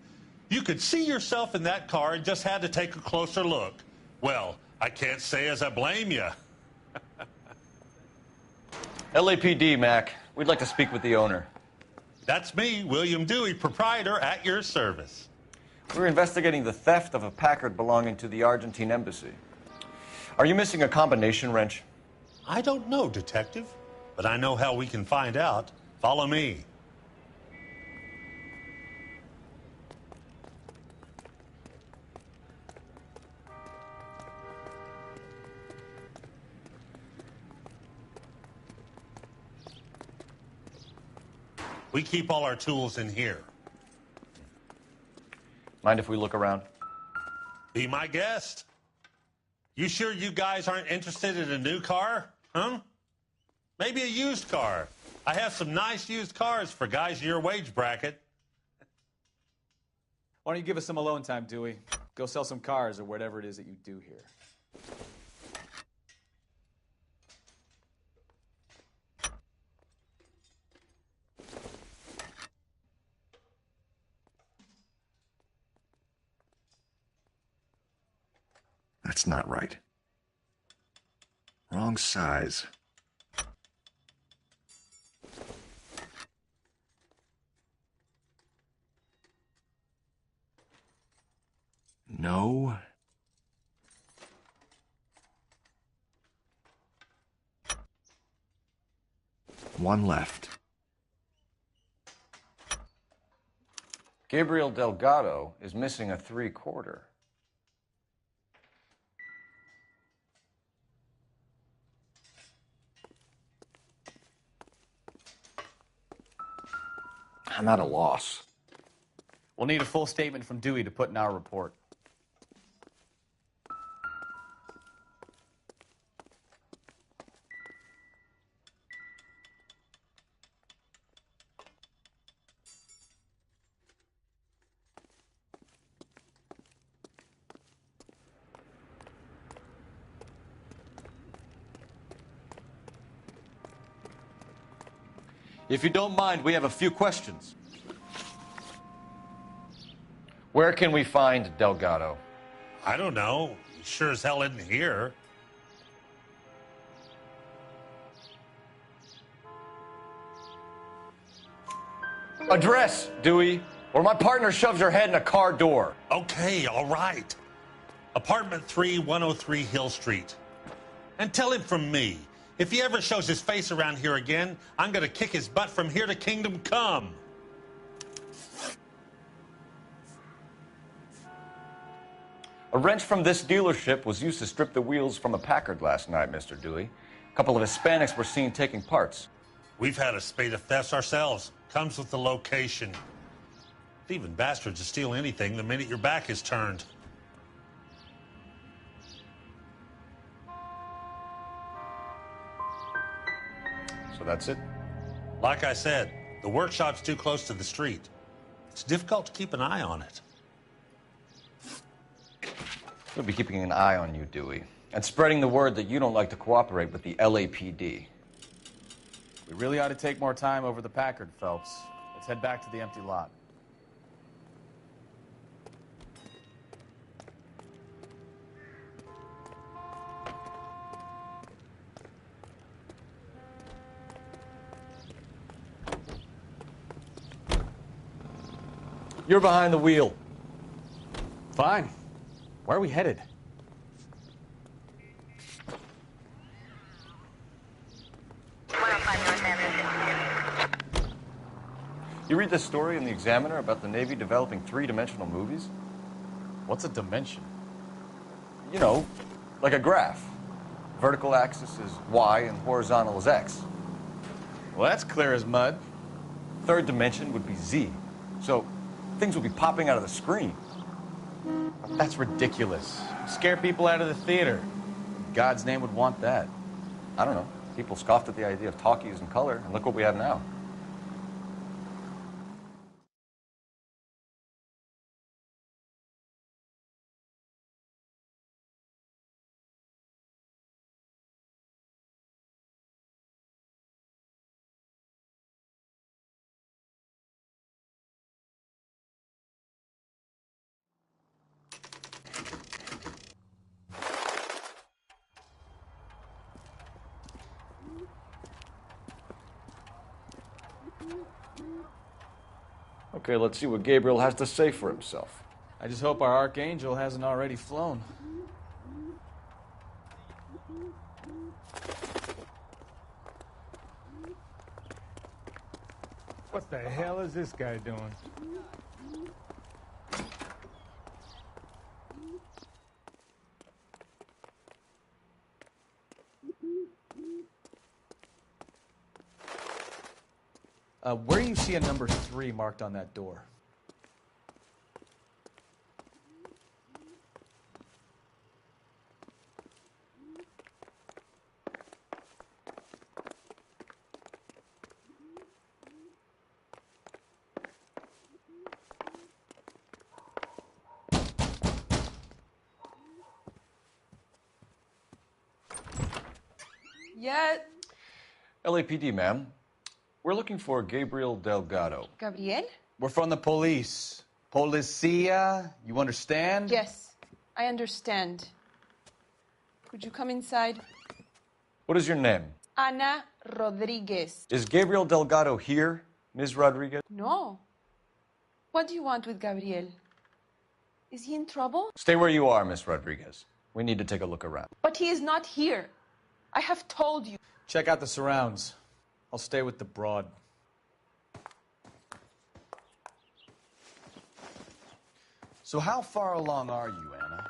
You could see yourself in that car and just had to take a closer look. Well, I can't say as I blame you. LAPD, Mac. We'd like to speak with the owner. That's me, William Dewey, proprietor, at your service. We're investigating the theft of a Packard belonging to the Argentine embassy. Are you missing a combination wrench? I don't know, Detective, but I know how we can find out. Follow me. We keep all our tools in here. Mind if we look around? Be my guest. You sure you guys aren't interested in a new car? Huh? Maybe a used car. I have some nice used cars for guys in your wage bracket. Why don't you give us some alone time, Dewey? Go sell some cars or whatever it is that you do here. That's not right. Wrong size. No. One left. Gabriel Delgado is missing a 3/4. I'm at a loss. We'll need a full statement from Dewey to put in our report. If you don't mind, we have a few questions. Where can we find Delgado? I don't know. He sure as hell isn't here. Address, Dewey, or my partner shoves her head in a car door. Okay, all right. Apartment 3, 103 Hill Street. And tell him from me, if he ever shows his face around here again, I'm going to kick his butt from here to Kingdom Come. A wrench from this dealership was used to strip the wheels from a Packard last night, Mr. Dewey. A couple of Hispanics were seen taking parts. We've had a spate of thefts ourselves. Comes with the location. Thieving bastards to steal anything the minute your back is turned. So that's it? Like I said, the workshop's too close to the street. It's difficult to keep an eye on it. We'll be keeping an eye on you, Dewey, and spreading the word that you don't like to cooperate with the LAPD. We really ought to take more time over the Packard, Phelps. Let's head back to the empty lot. You're behind the wheel. Fine. Where are we headed? You read this story in the Examiner about the Navy developing three-dimensional movies? What's a dimension? You know, like a graph. Vertical axis is Y and horizontal is X. Well, that's clear as mud. Third dimension would be Z. So things will be popping out of the screen. That's ridiculous. Scare people out of the theater. God's name would want that. I don't know. People scoffed at the idea of talkies in color, and look what we have now. Okay, let's see what Gabriel has to say for himself. I just hope our Archangel hasn't already flown. What the hell is this guy doing? Where do you see a number 3 marked on that door? Yeah. LAPD, ma'am. We're looking for Gabriel Delgado. Gabriel? We're from the police. Policia, you understand? Yes, I understand. Could you come inside? What is your name? Ana Rodriguez. Is Gabriel Delgado here, Ms. Rodriguez? No. What do you want with Gabriel? Is he in trouble? Stay where you are, Ms. Rodriguez. We need to take a look around. But he is not here. I have told you. Check out the surrounds. I'll stay with the broad. So how far along are you, Anna?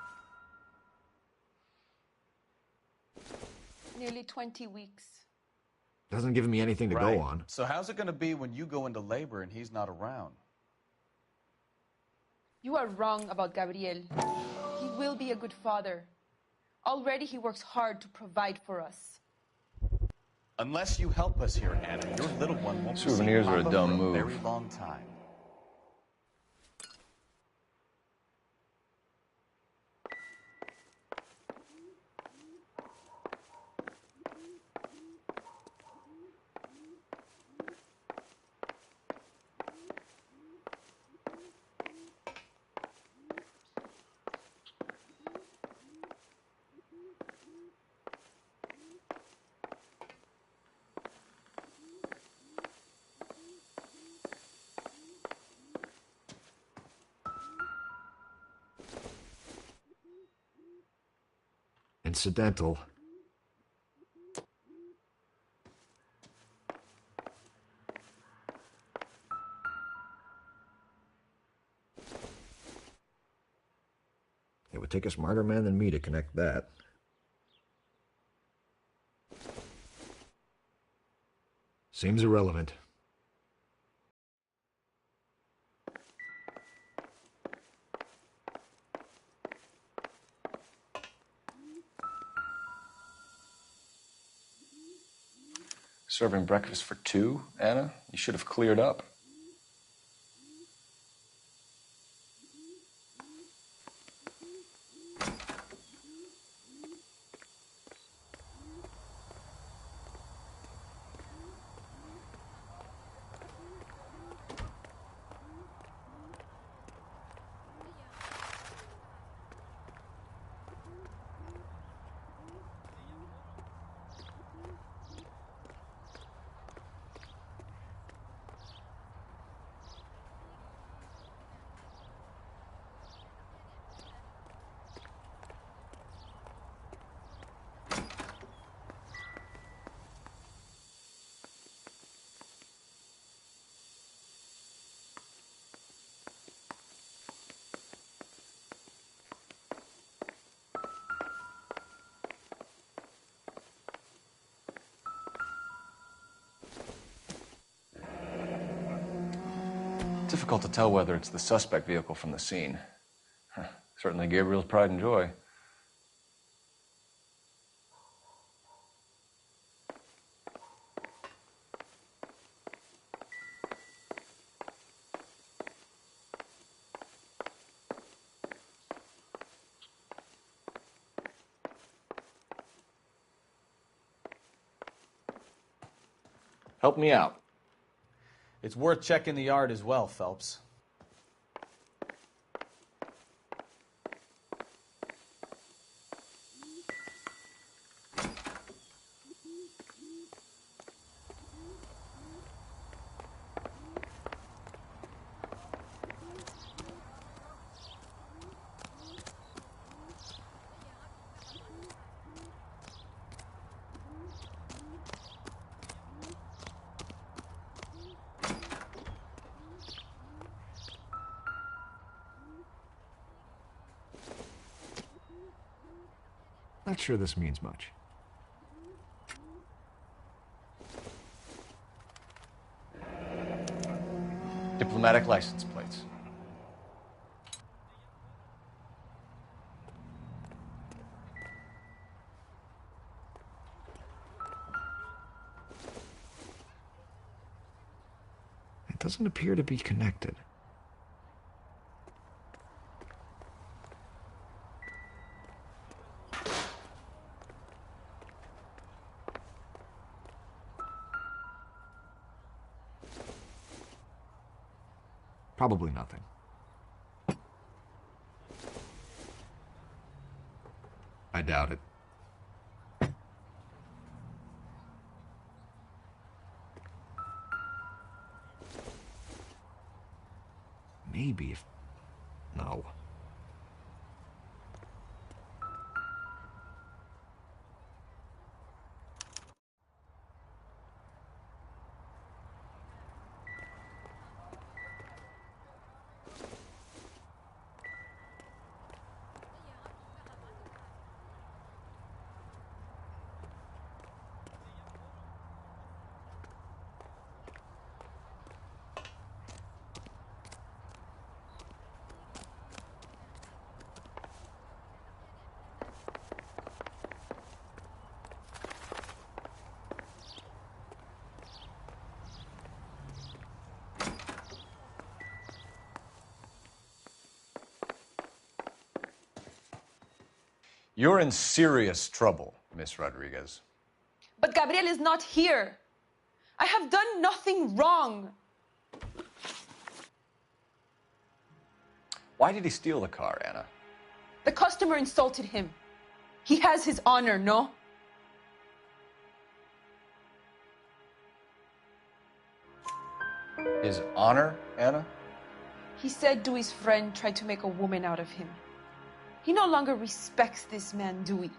Nearly 20 weeks. Doesn't give me anything to Right. go on. So how's it going to be when you go into labor and he's not around? You are wrong about Gabriel. He will be a good father. Already he works hard to provide for us. Unless you help us here, Anna, your little one won't Souvenirs see are a Papa dumb for move. a very long time. Incidental. It would take a smarter man than me to connect that. Seems irrelevant. Serving breakfast for two, Anna? You should have cleared up. Difficult to tell whether it's the suspect vehicle from the scene. Certainly Gabriel's pride and joy. Help me out. It's worth checking the yard as well, Phelps. Not sure this means much. Diplomatic license plates. It doesn't appear to be connected. Probably nothing. I doubt it. Maybe if... No. You're in serious trouble, Miss Rodriguez. But Gabriel is not here. I have done nothing wrong. Why did he steal the car, Anna? The customer insulted him. He has his honor, no? His honor, Anna? He said Dewey's friend tried to make a woman out of him. He no longer respects this man, Dewey.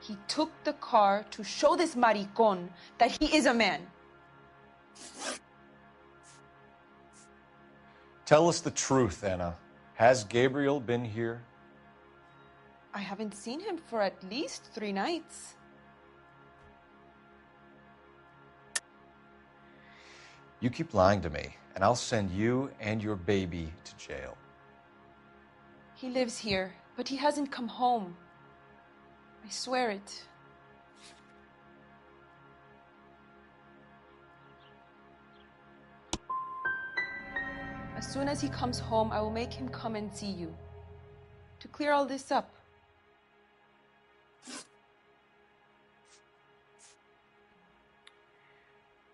He took the car to show this maricon that he is a man. Tell us the truth, Anna. Has Gabriel been here? I haven't seen him for at least 3 nights. You keep lying to me, and I'll send you and your baby to jail. He lives here, but he hasn't come home. I swear it. As soon as he comes home, I will make him come and see you to clear all this up.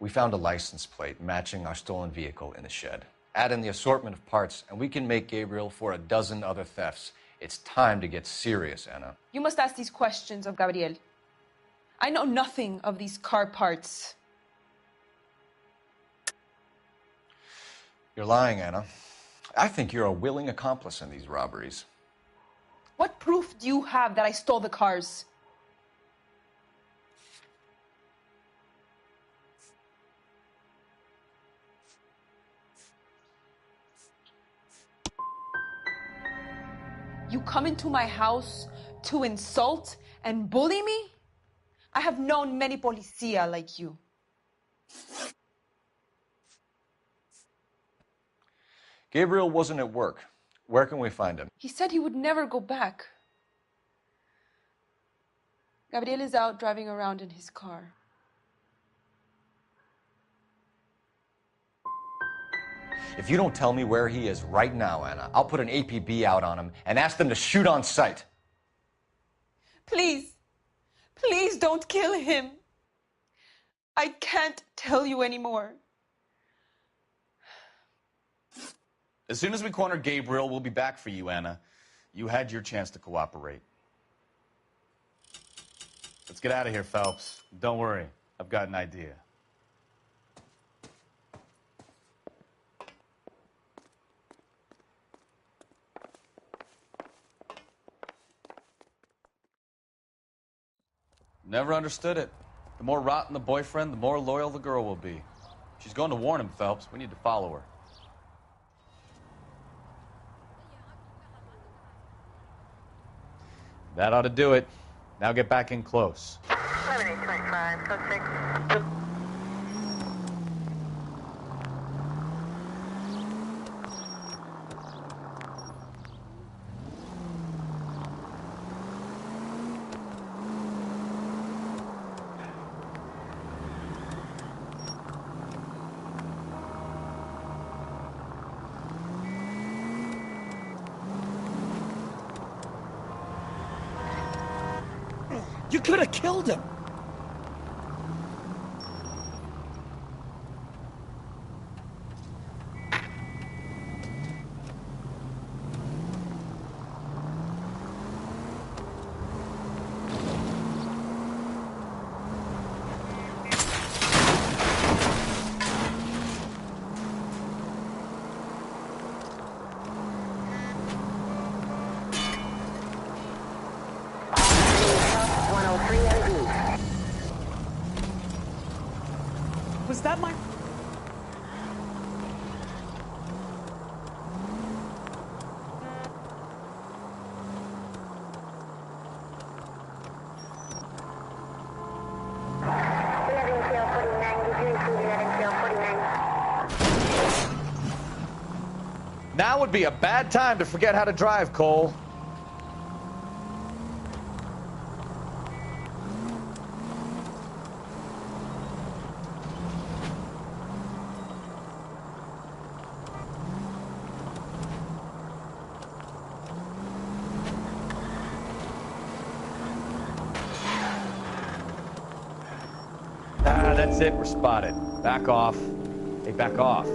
We found a license plate matching our stolen vehicle in the shed. Add in the assortment of parts, and we can make Gabriel for a dozen other thefts. It's time to get serious, Anna. You must ask these questions of Gabriel. I know nothing of these car parts. You're lying, Anna. I think you're a willing accomplice in these robberies. What proof do you have that I stole the cars? You come into my house to insult and bully me? I have known many policia like you. Gabriel wasn't at work. Where can we find him? He said he would never go back. Gabriel is out driving around in his car. If you don't tell me where he is right now, Anna, I'll put an APB out on him and ask them to shoot on sight. Please, please don't kill him. I can't tell you anymore. As soon as we corner Gabriel, we'll be back for you, Anna. You had your chance to cooperate. Let's get out of here, Phelps. Don't worry, I've got an idea. Never understood it. The more rotten the boyfriend, the more loyal the girl will be. She's going to warn him, Phelps. We need to follow her. That ought to do it. Now get back in close. 7825, code 6. You could have killed him. Was that my... Now would be a bad time to forget how to drive, Cole. That's it, we're spotted. Back off. Hey, back off.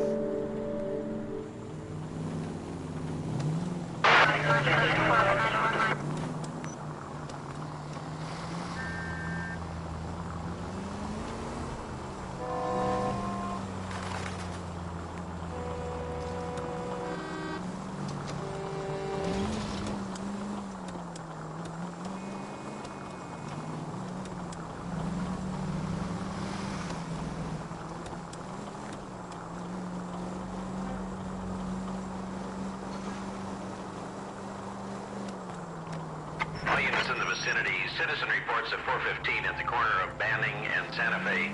All units in the vicinity. Citizen reports at 415 at the corner of Banning and Santa Fe.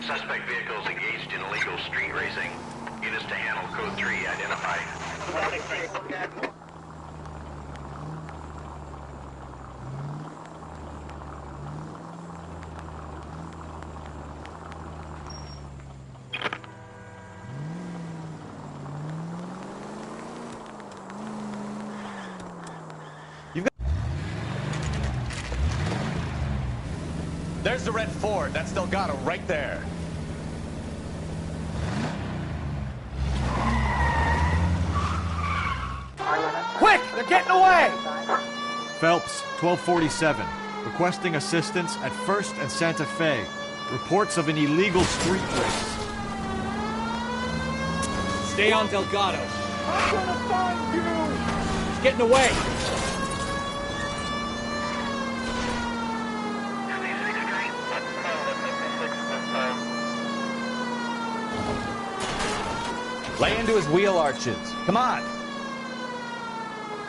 Suspect vehicles engaged in illegal street racing. Units to handle code 3 identified. There's the red Ford. That's Delgado right there. Quick! They're getting away! Phelps, 1247. Requesting assistance at 1st and Santa Fe. Reports of an illegal street race. Stay on Delgado. I'm gonna find you! He's getting away! Lay into his wheel arches. Come on.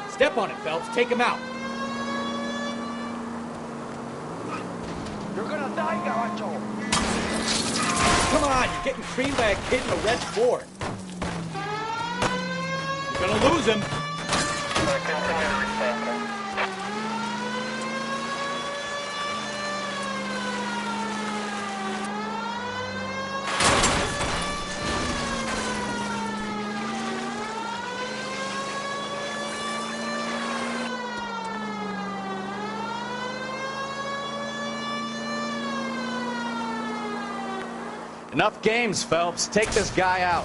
Step on it, Phelps. Take him out. You're gonna die, Garacho. Come on, you're getting creamed by a kid in a red Ford. Gonna lose him. Enough games, Phelps. Take this guy out.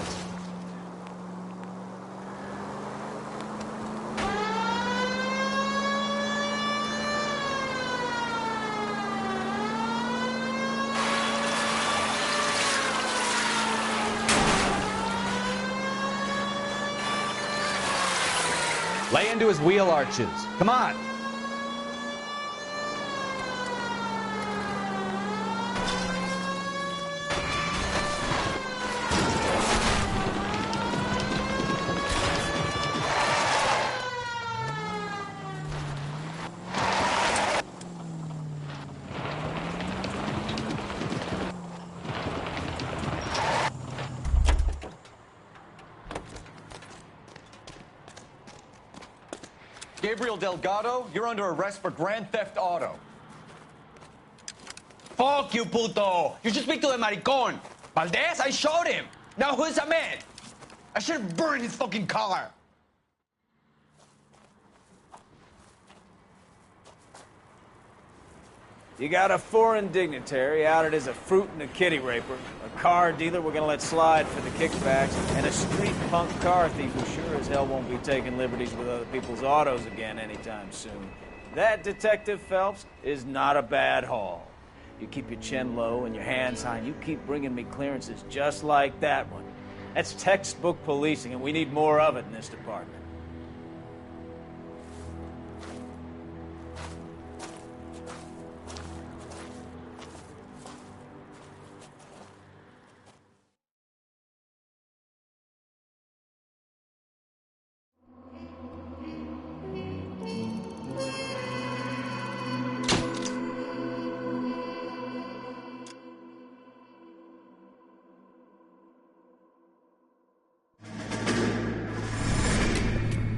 Lay into his wheel arches. Come on. Gabriel Delgado, you're under arrest for Grand Theft Auto. Fuck you, puto. You should speak to the maricón. Valdez, I showed him. Now who's a man? I should have burned his fucking car. You got a foreign dignitary outed as a fruit and a kitty raper, a car dealer we're gonna let slide for the kickbacks, and a street punk car thief who sure as hell won't be taking liberties with other people's autos again anytime soon. That, Detective Phelps, is not a bad haul. You keep your chin low and your hands high, and you keep bringing me clearances just like that one. That's textbook policing, and we need more of it in this department.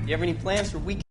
You have any plans for weekend?